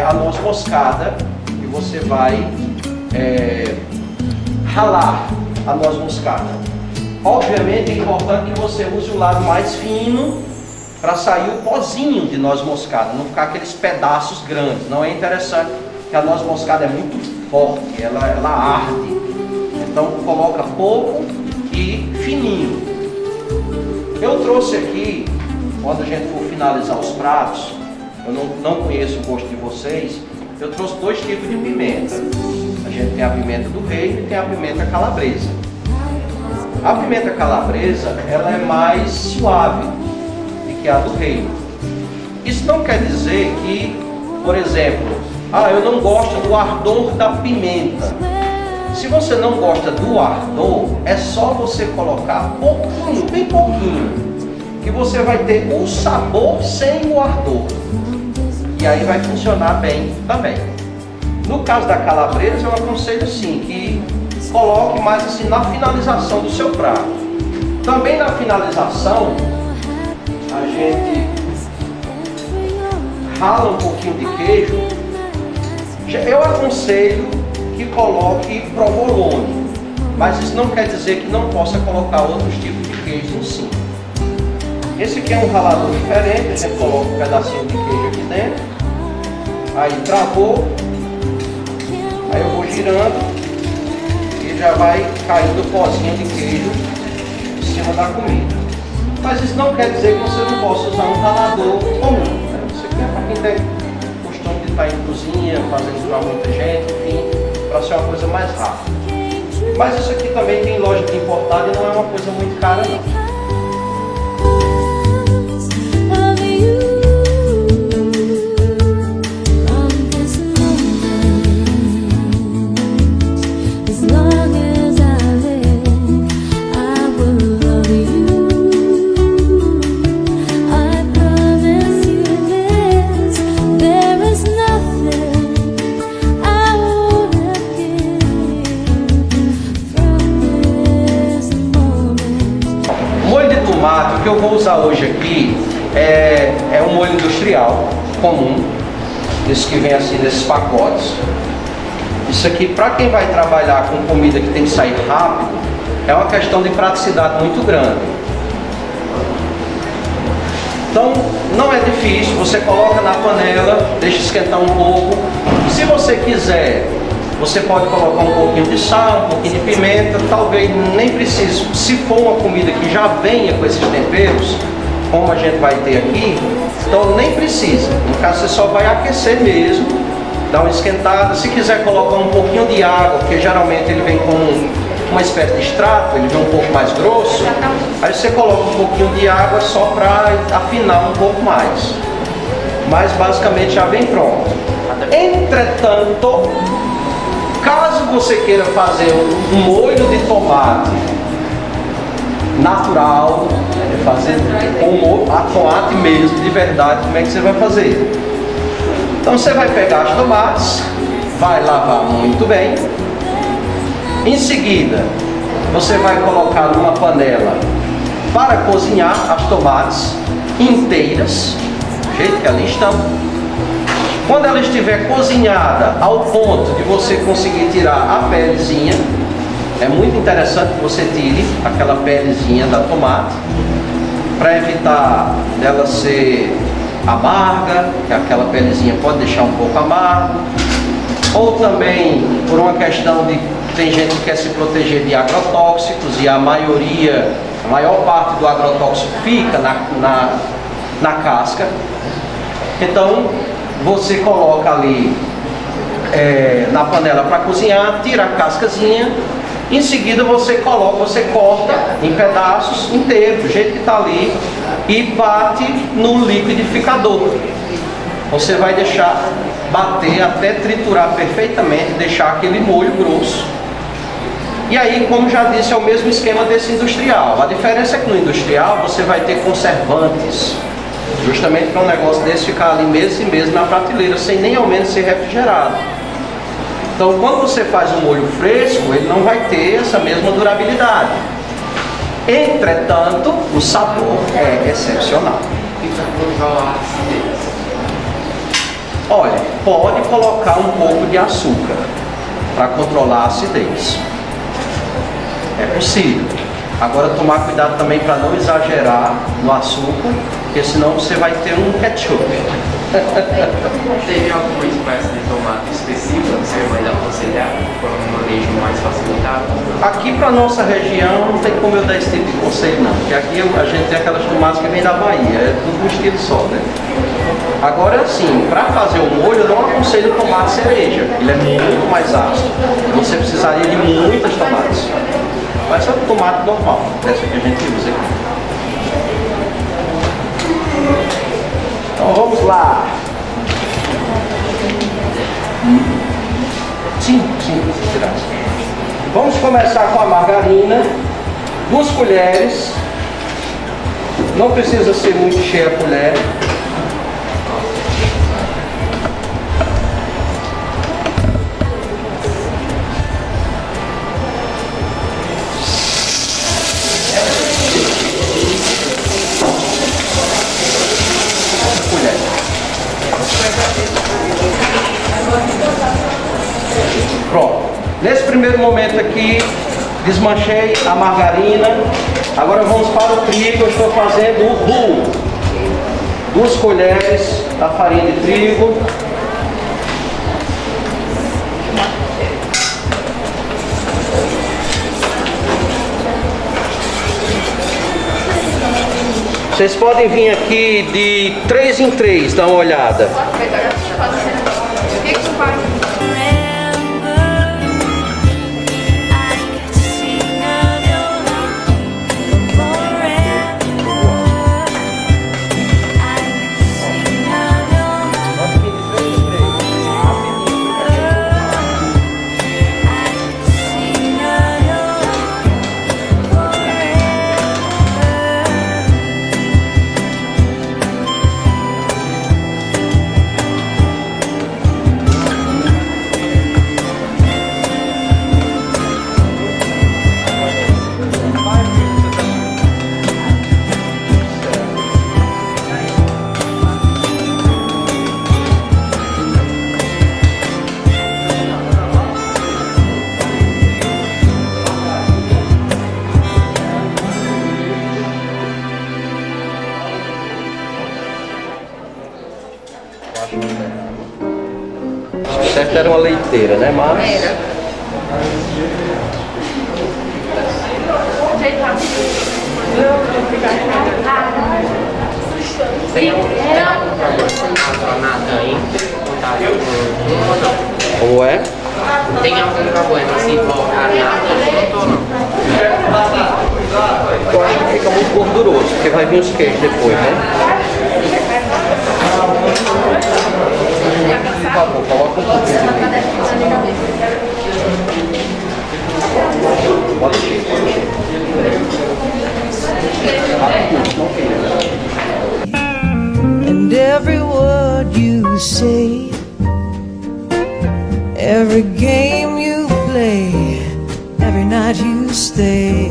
a noz moscada, e você vai ralar a noz moscada. Obviamente é importante que você use o lado mais fino para sair o pozinho de noz moscada, não ficar aqueles pedaços grandes. Não é interessante, porque a noz moscada é muito forte, ela arde. Então coloca pouco e fininho. Eu trouxe aqui, quando a gente for finalizar os pratos, eu não conheço o gosto de vocês, eu trouxe 2 tipos de pimenta. A gente tem a pimenta do reino e tem a pimenta calabresa. A pimenta calabresa, ela é mais suave do que a do reino. Isso não quer dizer que, por exemplo, eu não gosto do ardor da pimenta. Se você não gosta do ardor, é só você colocar pouquinho, bem pouquinho, que você vai ter o sabor sem o ardor. E aí vai funcionar bem também. No caso da calabresa, eu aconselho sim que coloque mais assim na finalização do seu prato. Também na finalização, a gente rala um pouquinho de queijo. Eu aconselho que coloque provolone, mas isso não quer dizer que não possa colocar outros tipos de queijo em cima. Esse aqui é um ralador diferente, a gente coloca um pedacinho de queijo aqui dentro, aí travou, aí eu vou girando e já vai caindo o pozinho de queijo em cima da comida. Mas isso não quer dizer que você não possa usar um ralador comum, né? Isso aqui é para quem tem costume de estar em cozinha, fazendo para muita gente, enfim, para ser uma coisa mais rápida. Mas isso aqui também tem loja de importado e não é uma coisa muito cara não. um molho industrial comum, esse que vem assim nesses pacotes. Isso aqui, para quem vai trabalhar com comida que tem que sair rápido, é uma questão de praticidade muito grande. Então, não é difícil, você coloca na panela, deixa esquentar um pouco. Se você quiser, você pode colocar um pouquinho de sal, um pouquinho de pimenta, talvez nem precise. Se for uma comida que já venha com esses temperos, como a gente vai ter aqui, então nem precisa. No caso, você só vai aquecer mesmo, dar uma esquentada. Se quiser colocar um pouquinho de água, porque geralmente ele vem com uma espécie de extrato, ele vem um pouco mais grosso, aí você coloca um pouquinho de água só para afinar um pouco mais. Mas basicamente já vem pronto. Entretanto, caso você queira fazer um molho de tomate natural, fazer com tomate mesmo, de verdade, como é que você vai fazer? Então você vai pegar as tomates, vai lavar muito bem. Em seguida, você vai colocar numa panela para cozinhar as tomates inteiras, do jeito que elas estão. Quando ela estiver cozinhada ao ponto de você conseguir tirar a pelezinha, é muito interessante que você tire aquela pelezinha da tomate, para evitar dela ser amarga, que aquela pelezinha pode deixar um pouco amargo, ou também por uma questão de tem gente que quer se proteger de agrotóxicos e a maior parte do agrotóxico fica na casca. Então você coloca ali na panela para cozinhar, tira a cascazinha, em seguida você corta em pedaços inteiros, do jeito que está ali, e bate no liquidificador. Você vai deixar bater até triturar perfeitamente, deixar aquele molho grosso. E aí, como já disse, é o mesmo esquema desse industrial. A diferença é que no industrial você vai ter conservantes, justamente para um negócio desse ficar ali meses e meses na prateleira, sem nem ao menos ser refrigerado. Então, quando você faz um molho fresco, ele não vai ter essa mesma durabilidade. Entretanto, o sabor é excepcional. Olha, pode colocar um pouco de açúcar para controlar a acidez. É possível. Agora tomar cuidado também para não exagerar no açúcar, porque senão você vai ter um ketchup. Teve alguma espécie de tomate específica que você vai aconselhar para um manejo mais facilitado? Aqui para nossa região não tem como eu dar esse tipo de conselho não, porque aqui a gente tem aquelas tomates que vêm da Bahia, é tudo um estilo só, né? Agora sim, para fazer o molho eu não aconselho tomate cereja, ele é muito mais ácido, você precisaria de muitas tomates. Mas é o tomate normal, essa que a gente usa aqui. Então vamos lá. Sim, tirar. Vamos começar com a margarina. 2 colheres. Não precisa ser muito cheia a colher. Pronto. Nesse primeiro momento aqui, desmanchei a margarina. Agora vamos para o trigo. Eu estou fazendo o roux. 2 colheres da farinha de trigo. Vocês podem vir aqui de 3 em 3, dar uma olhada. Remember, I could sing of your love forever. I could sing of your love forever. I could sing of your love forever. Acho que certo era uma leiteira, né? Mas... Era. Tem algum problema na Natan? Como é? Tem algum problema se colocar nada junto ou não? Eu acho que fica muito gorduroso, porque vai vir os queijos depois, né? Por favor, coloca um pouquinho de leite. Pode ir. And every word you say, every game you play, every night you stay,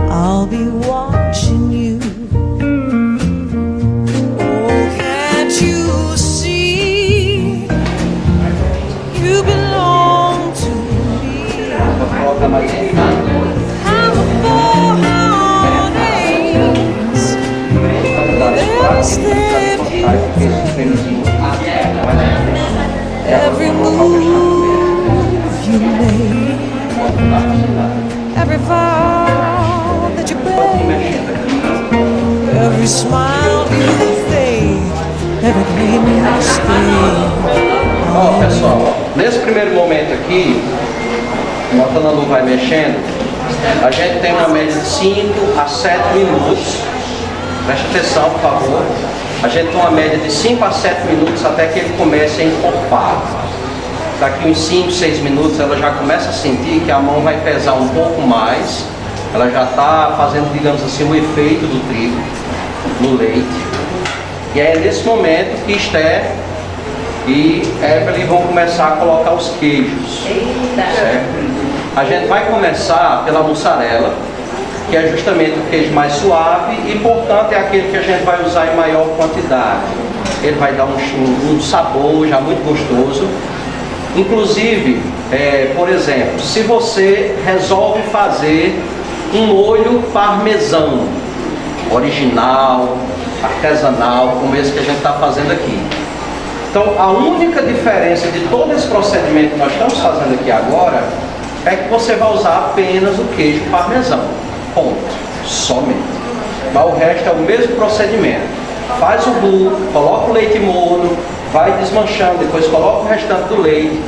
I'll be watching you. Oh, can't you see? You belong to me. Coloca mais I'm a four-hearts. They'll stay every move you make, every vow that you break, every smile you fake, every dream you stay. Ó, pessoal, nesse primeiro momento aqui, enquanto a Nalu vai mexendo, a gente tem uma média de 5 a 7 minutos. Preste atenção, por favor. A gente tem uma média de 5 a 7 minutos até que ele comece a encorpar. Daqui uns 5, 6 minutos ela já começa a sentir que a mão vai pesar um pouco mais. Ela já está fazendo, digamos assim, o efeito do trigo no leite. E é nesse momento que Esther e Evelyn vão começar a colocar os queijos. Certo? A gente vai começar pela mussarela, que é justamente o queijo mais suave e, portanto, é aquele que a gente vai usar em maior quantidade. Ele vai dar um sabor já muito gostoso. Inclusive, por exemplo, se você resolve fazer um molho parmesão, original, artesanal, como esse que a gente está fazendo aqui. Então, a única diferença de todo esse procedimento que nós estamos fazendo aqui agora é que você vai usar apenas o queijo parmesão. Ponto. Somente. Mas o resto é o mesmo procedimento. Faz o roux, coloca o leite morno, vai desmanchando, depois coloca o restante do leite,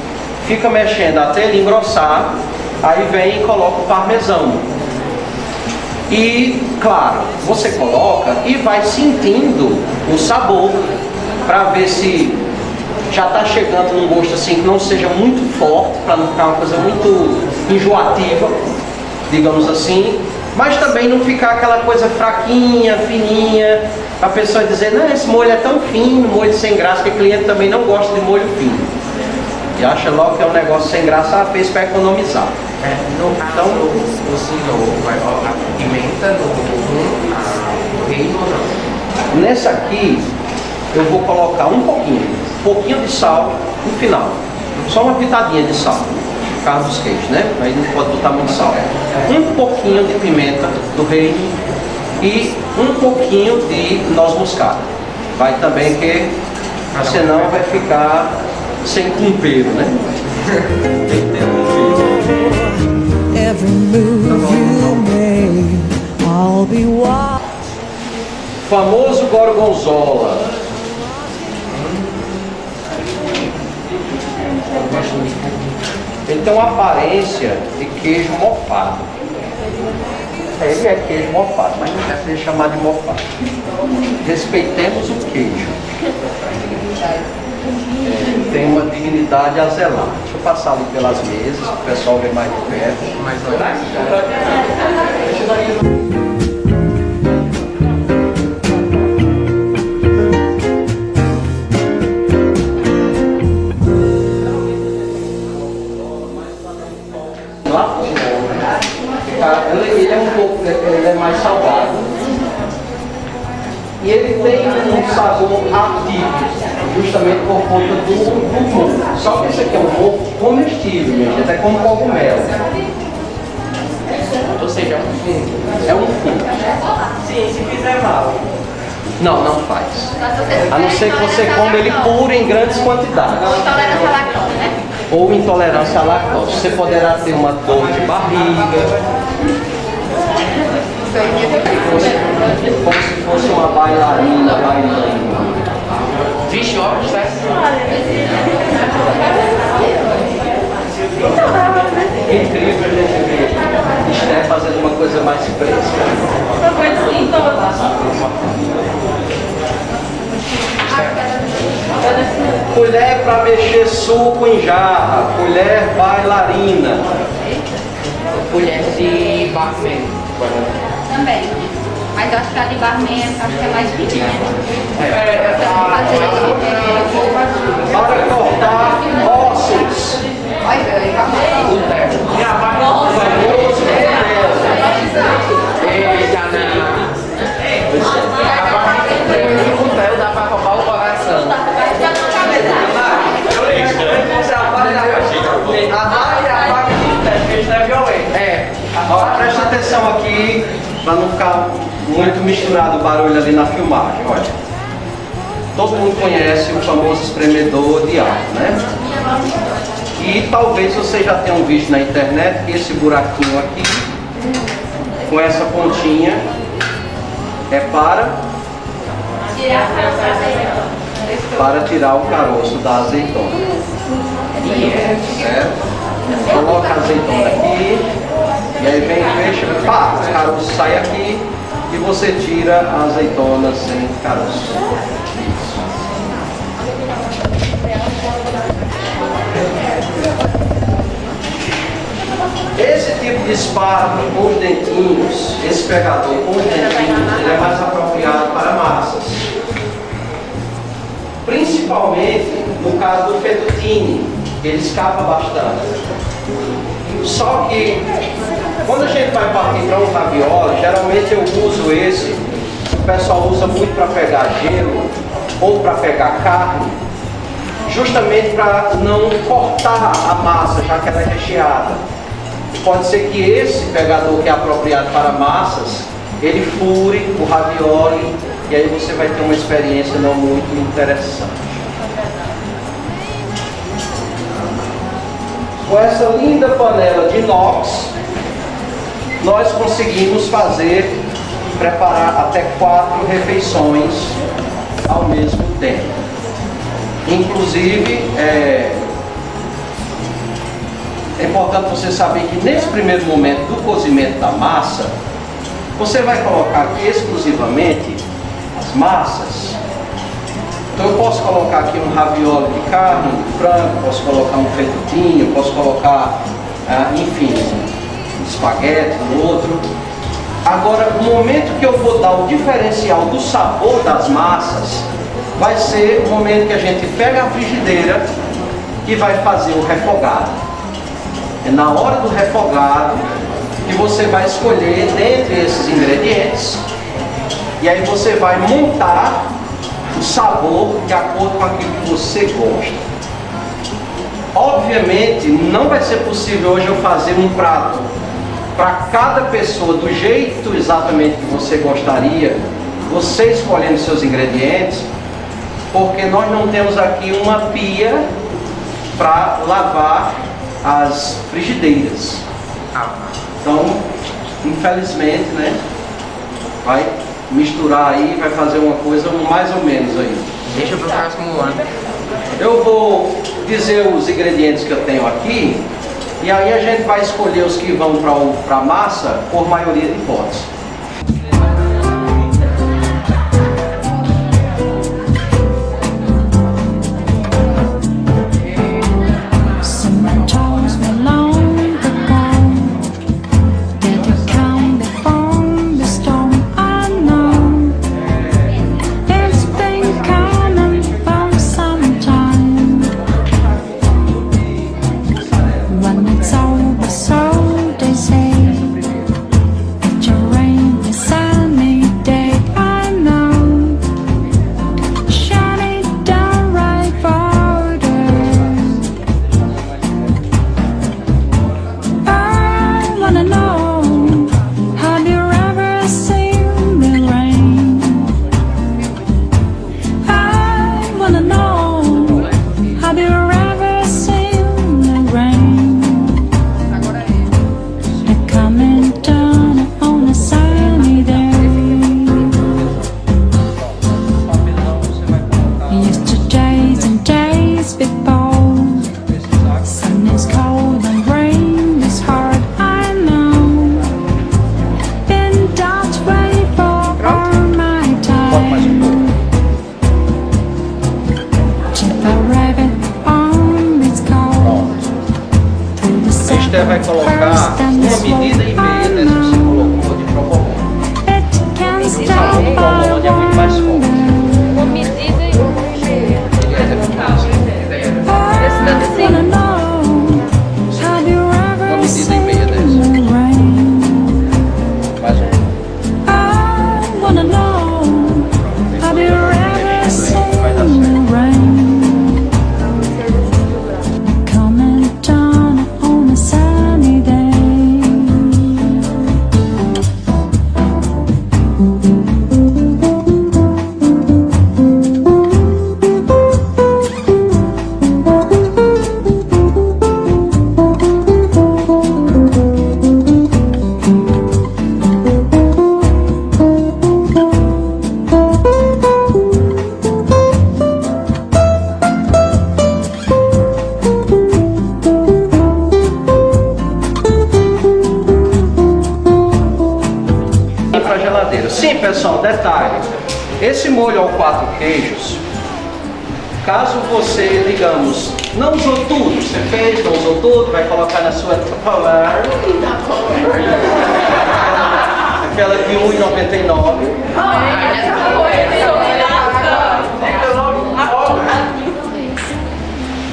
fica mexendo até ele engrossar, aí vem e coloca o parmesão. E, claro, você coloca e vai sentindo o sabor para ver se já está chegando num gosto assim que não seja muito forte, para não ficar uma coisa muito enjoativa, digamos assim, mas também não ficar aquela coisa fraquinha, fininha, a pessoa dizer, não, esse molho é tão fino, molho sem graça, que o cliente também não gosta de molho fino. E acha logo que é um negócio sem graça, fez para economizar. No caso, o senhor vai colocar pimenta no reino ou não? Nessa aqui, eu vou colocar um pouquinho de sal no final. Só uma pitadinha de sal, por causa dos queijos, né? Aí não pode botar muito sal. Um pouquinho de pimenta do reino e um pouquinho de noz moscada. Vai também, que senão vai ficar sem tempero, né? Tem que ter tempero. Every move you make, I'll be watching. Famoso gorgonzola. Ele tem uma aparência de queijo mofado. Ele é queijo mofado, mas não deve ser chamado de mofado. Respeitemos o queijo. Tem uma dignidade a zelar. Deixa eu passar ali pelas mesas, para o pessoal ver mais de perto. Mais ou menos. Ele é um pouco, ele é mais salgado e ele tem um sabor ativo, justamente por conta do mofo. Só que esse aqui é um mofo comestível, gente, até como cogumelo. Ou seja, é um fungo. É um fungo. Sim, se fizer mal. Não, não faz. A não ser que você coma ele puro em grandes quantidades. Intolerância à lactose, né? Ou intolerância à lactose. Você poderá ter uma dor de barriga, como se fosse uma bailarina bailando. Vixe, ó, Incrível a gente ver Esté fazendo uma coisa mais fresca. Colher para mexer suco em jarra, colher bailarina. Colher de barman. Também. Mas eu acho que a de barman acho que é mais pequena. Para cortar ossos. Dá pra roubar o coração. Ó, presta atenção aqui para não ficar muito misturado o barulho ali na filmagem. Olha, todo mundo conhece o famoso espremedor de ar, né? E talvez vocês já tenham visto na internet que esse buraquinho aqui, com essa pontinha, é para tirar o caroço da azeitona. Certo? Coloca a azeitona aqui, e aí vem, fecha, pá, o caroço sai aqui e você tira a azeitona sem caroço. Esse tipo de espátula com os dentinhos, esse pegador com os dentinhos, ele é mais apropriado para massas. Principalmente no caso do fettuccine, ele escapa bastante. Só que quando a gente vai partir para um ravioli, geralmente eu uso esse, o pessoal usa muito para pegar gelo ou para pegar carne, justamente para não cortar a massa, já que ela é recheada. Pode ser que esse pegador que é apropriado para massas, ele fure o ravioli e aí você vai ter uma experiência não muito interessante. Com essa linda panela de inox, nós conseguimos preparar até 4 refeições ao mesmo tempo. Inclusive, é importante você saber que nesse primeiro momento do cozimento da massa, você vai colocar aqui exclusivamente as massas. Então eu posso colocar aqui um ravioli de carne, de frango, posso colocar um fettuccine, posso colocar, enfim, um espaguete, um outro. Agora, o momento que eu vou dar o diferencial do sabor das massas, vai ser o momento que a gente pega a frigideira e vai fazer o refogado. É na hora do refogado que você vai escolher dentre esses ingredientes e aí você vai montar o sabor de acordo com aquilo que você gosta. Obviamente, não vai ser possível hoje eu fazer um prato para cada pessoa do jeito exatamente que você gostaria, você escolhendo seus ingredientes, porque nós não temos aqui uma pia para lavar as frigideiras. Então, infelizmente, né, vai misturar aí, vai fazer uma coisa mais ou menos aí. Deixa pro próximo ano. Eu vou dizer os ingredientes que eu tenho aqui e aí a gente vai escolher os que vão para a massa por maioria de votos. When it's over, so they say, it's your rain. spitball. Sun is cold and rain is hard, I know. Been Dutch way for all my time. Chip a rabbit on its cold. Esther vai colocar uma medida e meia dessa que você colocou de propólon. O propólon é muito mais forte. Uma medida e uma cheia. Uma medida e meia dessa. Mais vai dar certo. Sim, pessoal, detalhe. Esse molho ao 4 queijos, caso você, digamos, não usou tudo, você fez, não usou tudo, vai colocar na sua Tupperware. Aquela de R$1,99.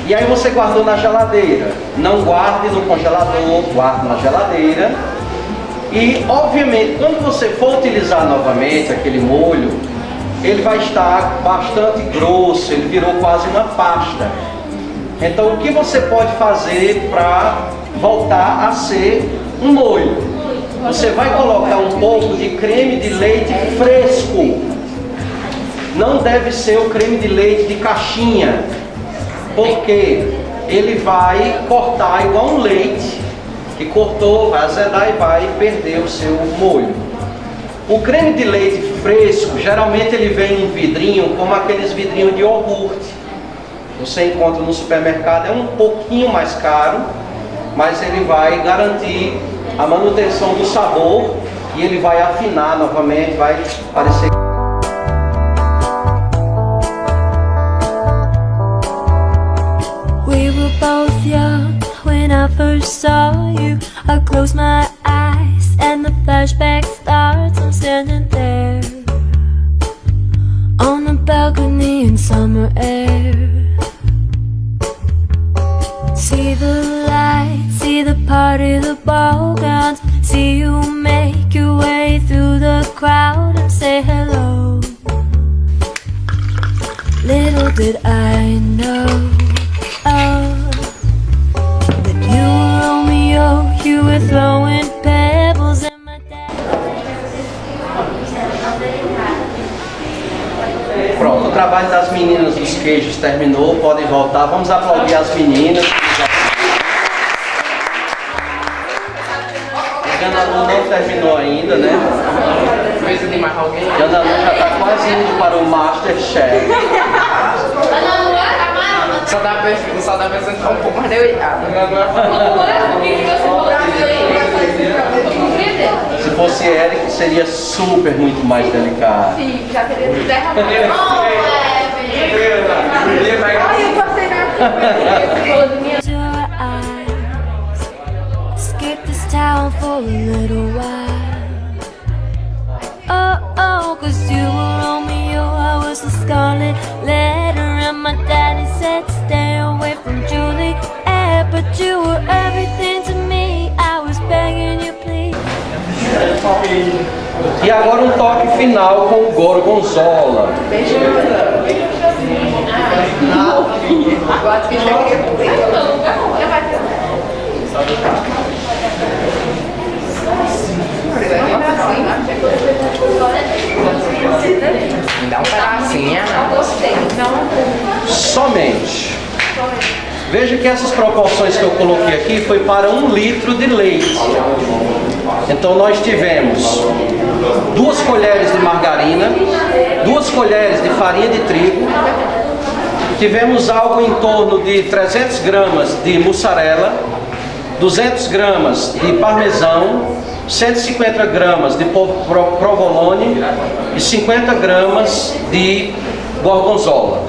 E aí você guardou na geladeira. Não guarde no congelador, guarde na geladeira. E, obviamente, quando você for utilizar novamente aquele molho, ele vai estar bastante grosso, ele virou quase uma pasta. Então, o que você pode fazer para voltar a ser um molho? Você vai colocar um pouco de creme de leite fresco. Não deve ser o creme de leite de caixinha, porque ele vai cortar igual um leite. Que cortou, vai azedar e vai perder o seu molho. O creme de leite fresco, geralmente ele vem em um vidrinho, como aqueles vidrinhos de iogurte. Você encontra no supermercado, é um pouquinho mais caro, mas ele vai garantir a manutenção do sabor e ele vai afinar novamente, vai parecer... We were both young when I first saw you. I close my eyes and the flashback starts. I'm standing there on the balcony in summer air. See the lights, see the party, the ball grounds. See you make your way through the crowd and say hello. Little did I know, that you were Romeo, you were throwing pebbles in my dad. Pronto, o trabalho das meninas dos queijos terminou, podem voltar. Vamos aplaudir as meninas. Ana Lu não terminou ainda, né? Precisa de mais alguém? Ana Lu já está quase indo para o Masterchef. Só dá pra você ficar um pouco mais deitada. Se fosse Eric, seria super muito mais delicado. Sim, já teria se derramado. Your eyes, skip this town for a little while. Oh, 'cause you were Romeo, I was the scarlet letter, and my daddy said stay away from Juliet, but you were everything to me. I was begging you, please. E agora um toque final com o gorgonzola. Me dá um pedacinho, Somente. Veja que essas proporções que eu coloquei aqui foi para 1 litro de leite. Então nós tivemos 2 colheres de margarina, 2 colheres de farinha de trigo, tivemos algo em torno de 300 gramas de mussarela, 200 gramas de parmesão, 150 gramas de provolone e 50 gramas de gorgonzola.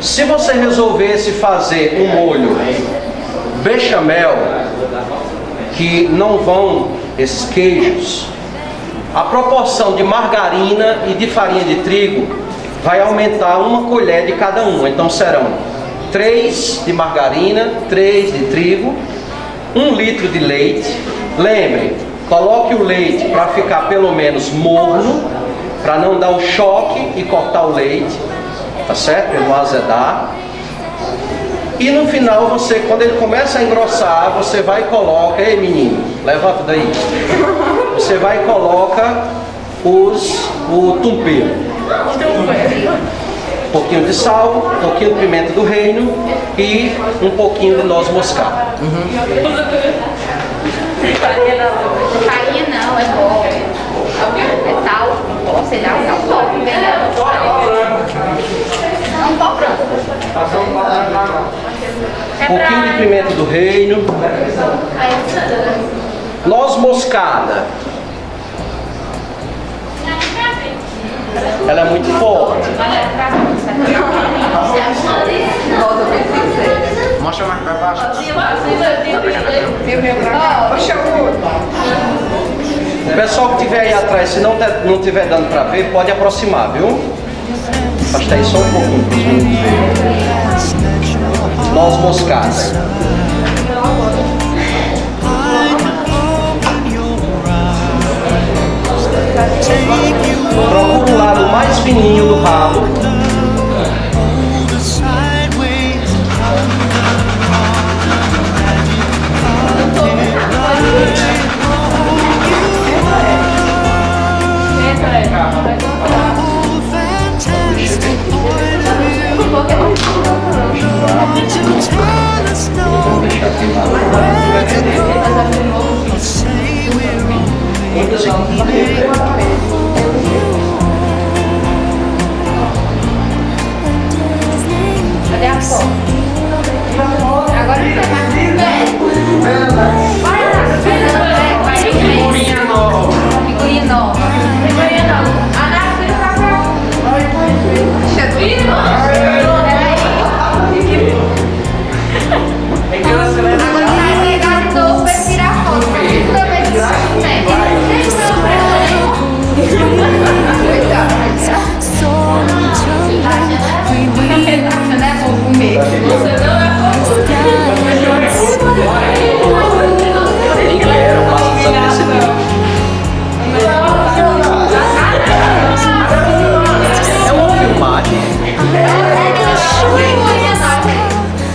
Se você resolvesse fazer um molho bechamel, que não vão esses queijos, a proporção de margarina e de farinha de trigo vai aumentar 1 colher de cada uma. Então serão 3 de margarina, 3 de trigo, 1 litro de leite. Lembre, coloque o leite para ficar pelo menos morno, para não dar um choque e cortar o leite, tá certo? Para não azedar. E no final você, quando ele começa a engrossar, você vai e coloca, ei menino, levanta daí. Você vai e coloca o tempero. Um pouquinho de sal, um pouquinho de pimenta do reino e um pouquinho de noz moscada. Farinha não, é bom. É sal. Você dá um sal top, vem não pó branco. Um pouquinho de pimenta do reino. Noz moscada. Ela é muito forte. Mostra mais pra baixo. O pessoal que estiver aí atrás, se não estiver dando para ver, pode aproximar, viu? Basta aí só um pouquinho para os meninos verem. Noz moscada. Procura o lado mais fininho do rabo. Cadê a foto? Agora você vai. Figurinha nova. Figurinha nova. Ana, filho, pra cá. Agora vai pegar de novo pra tirar foto. Toda vez que você Nem quero, passa desapercebido. É uma filmagem.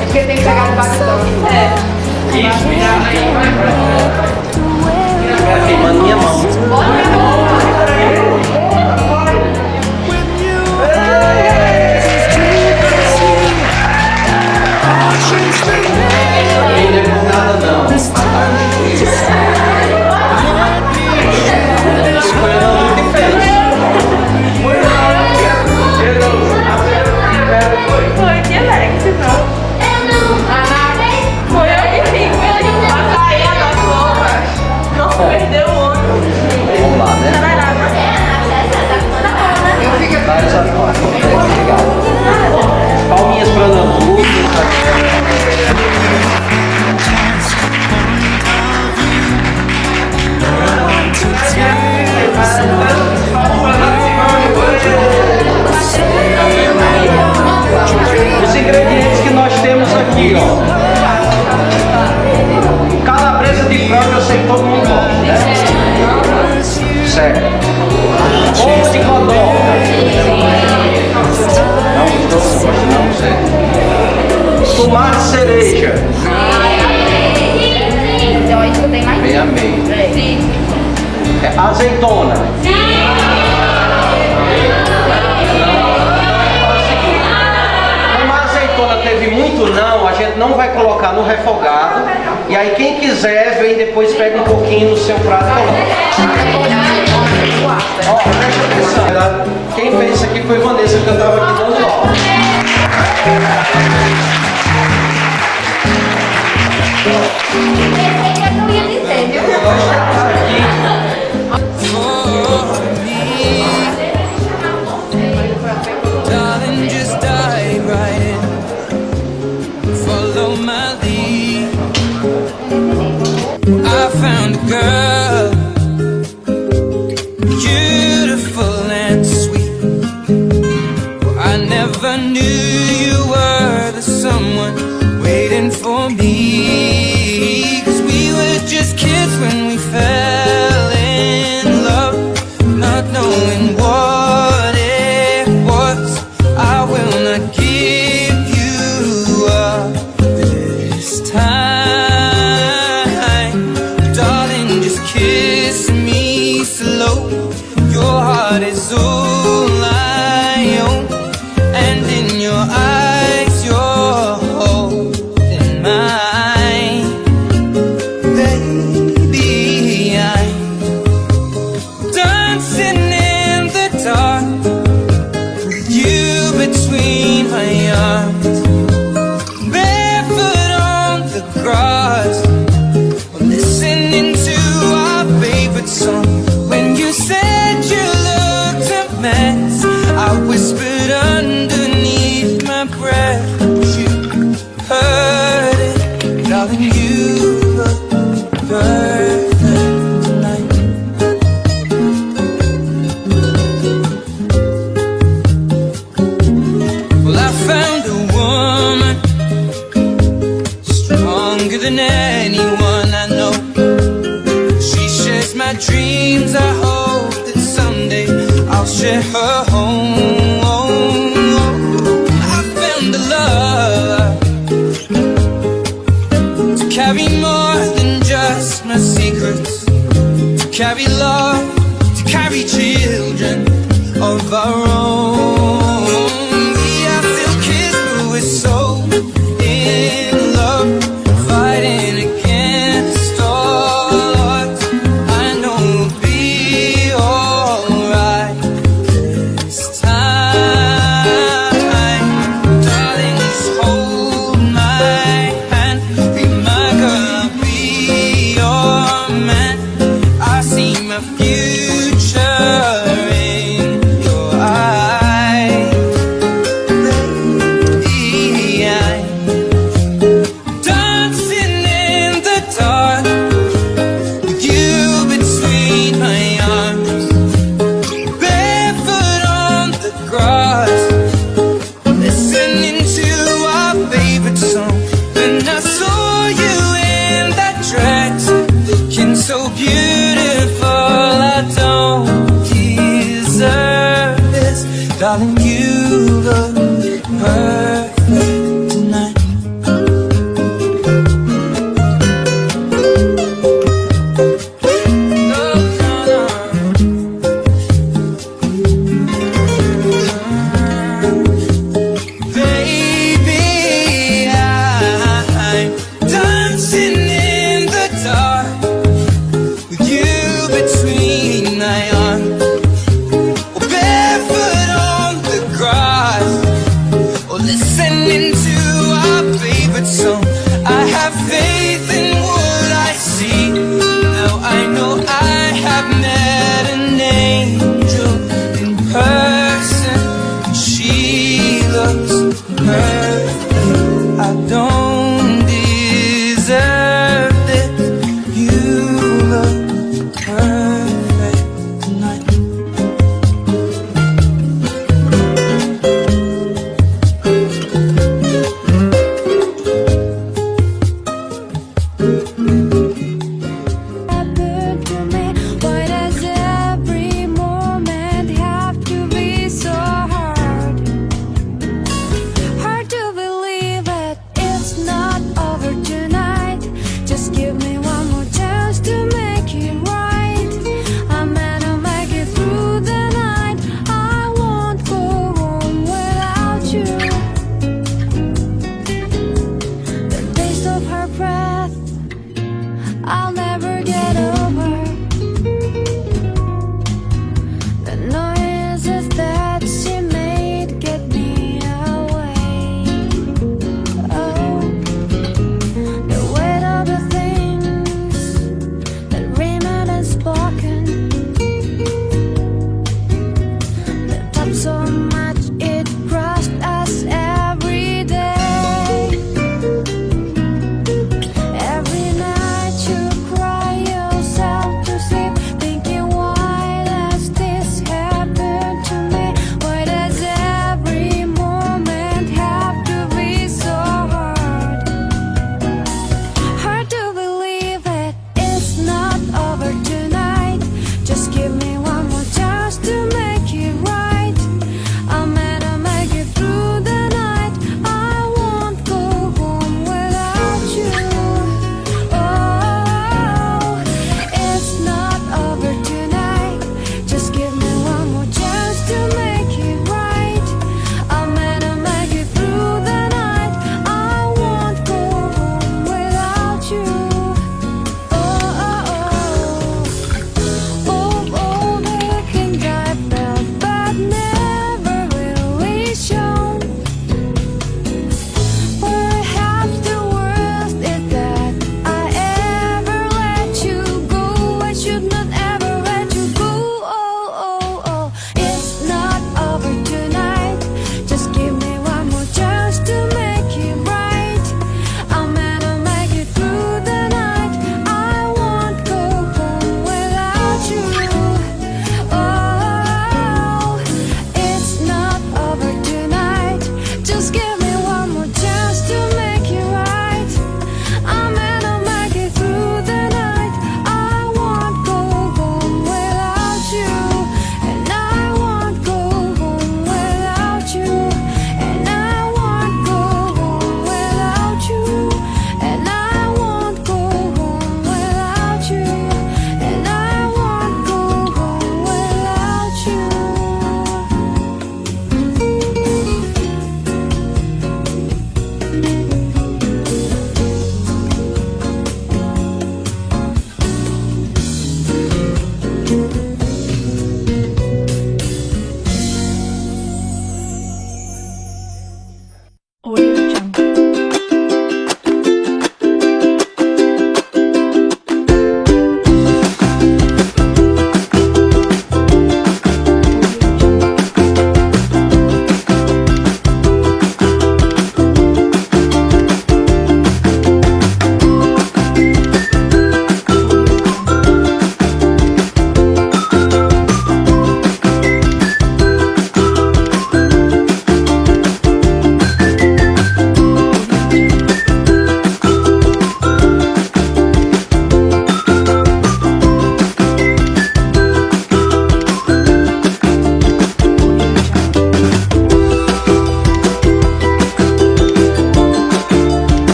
é porque tem que pegar no bastão. Queimando minha mão. Não lembro nada não. Escolhendo muito diferente. Foi de Alex, não. Foi eu que fiz. Mas aí a nossa roupa não perdeu o olho. Vamos lá, né? Tá, exatamente. Obrigado. Palminhas para Ana Lu. Os ingredientes que nós temos aqui, ó. Calabresa de frango, eu sei que todo mundo gosta, né? Certo. Ovo de codorna. Não gostou? Não sei. Tomate cereja. Então aí tu tem mais. Meio a meio. Azeitona. Como a azeitona teve muito não, a gente gente não vai colocar no refogado. E aí quem quiser, vem depois, pega um pouquinho no seu prato e coloca. Ó, presta atenção. Quem fez isso aqui foi Vanessa, que eu estava aqui dando aula. Eu não ia dizer, viu? Nós temos aqui. Darling, just dive right in. Follow my lead. I found a girl, beautiful and sweet. I never knew you were the someone waiting for me. 'Cause we were just kids when we fell in love, not knowing what it was. I will not give you up this time. Darling, just kiss me slow. Your heart is all I own, and in your eyes you're holding mine. Baby, I'm dancing in the dark with you between my arms, barefoot on the grass, listening to our favorite song. When you said you looked a mess, I whispered underneath my breath. You heard it, darling, you look perfect tonight. Well, I found a woman stronger than anyone I know. She shares my dreams. I hope that someday I'll share her home. I found a love to carry more than just my secrets, to carry love, to carry children of our own. We are still kids, but we're so in love, fighting against all odds. I know we'll be alright this time. Darling, just hold my hand. Be my girl, I'll be your man. I see my future in your eyes. Baby, I'm dancing in the dark with you between my arms, barefoot on the grass, listening to our favorite song. Then I saw you in that dress, looking so beautiful. I don't deserve this, darling. You look perfect tonight. No, no, no. Baby, I'm dancing in the dark with you between my arms, or barefoot on the grass, or listening to our favorite song. I have faith in what I see. Now I know I have met an angel in person. She looks perfect. I don't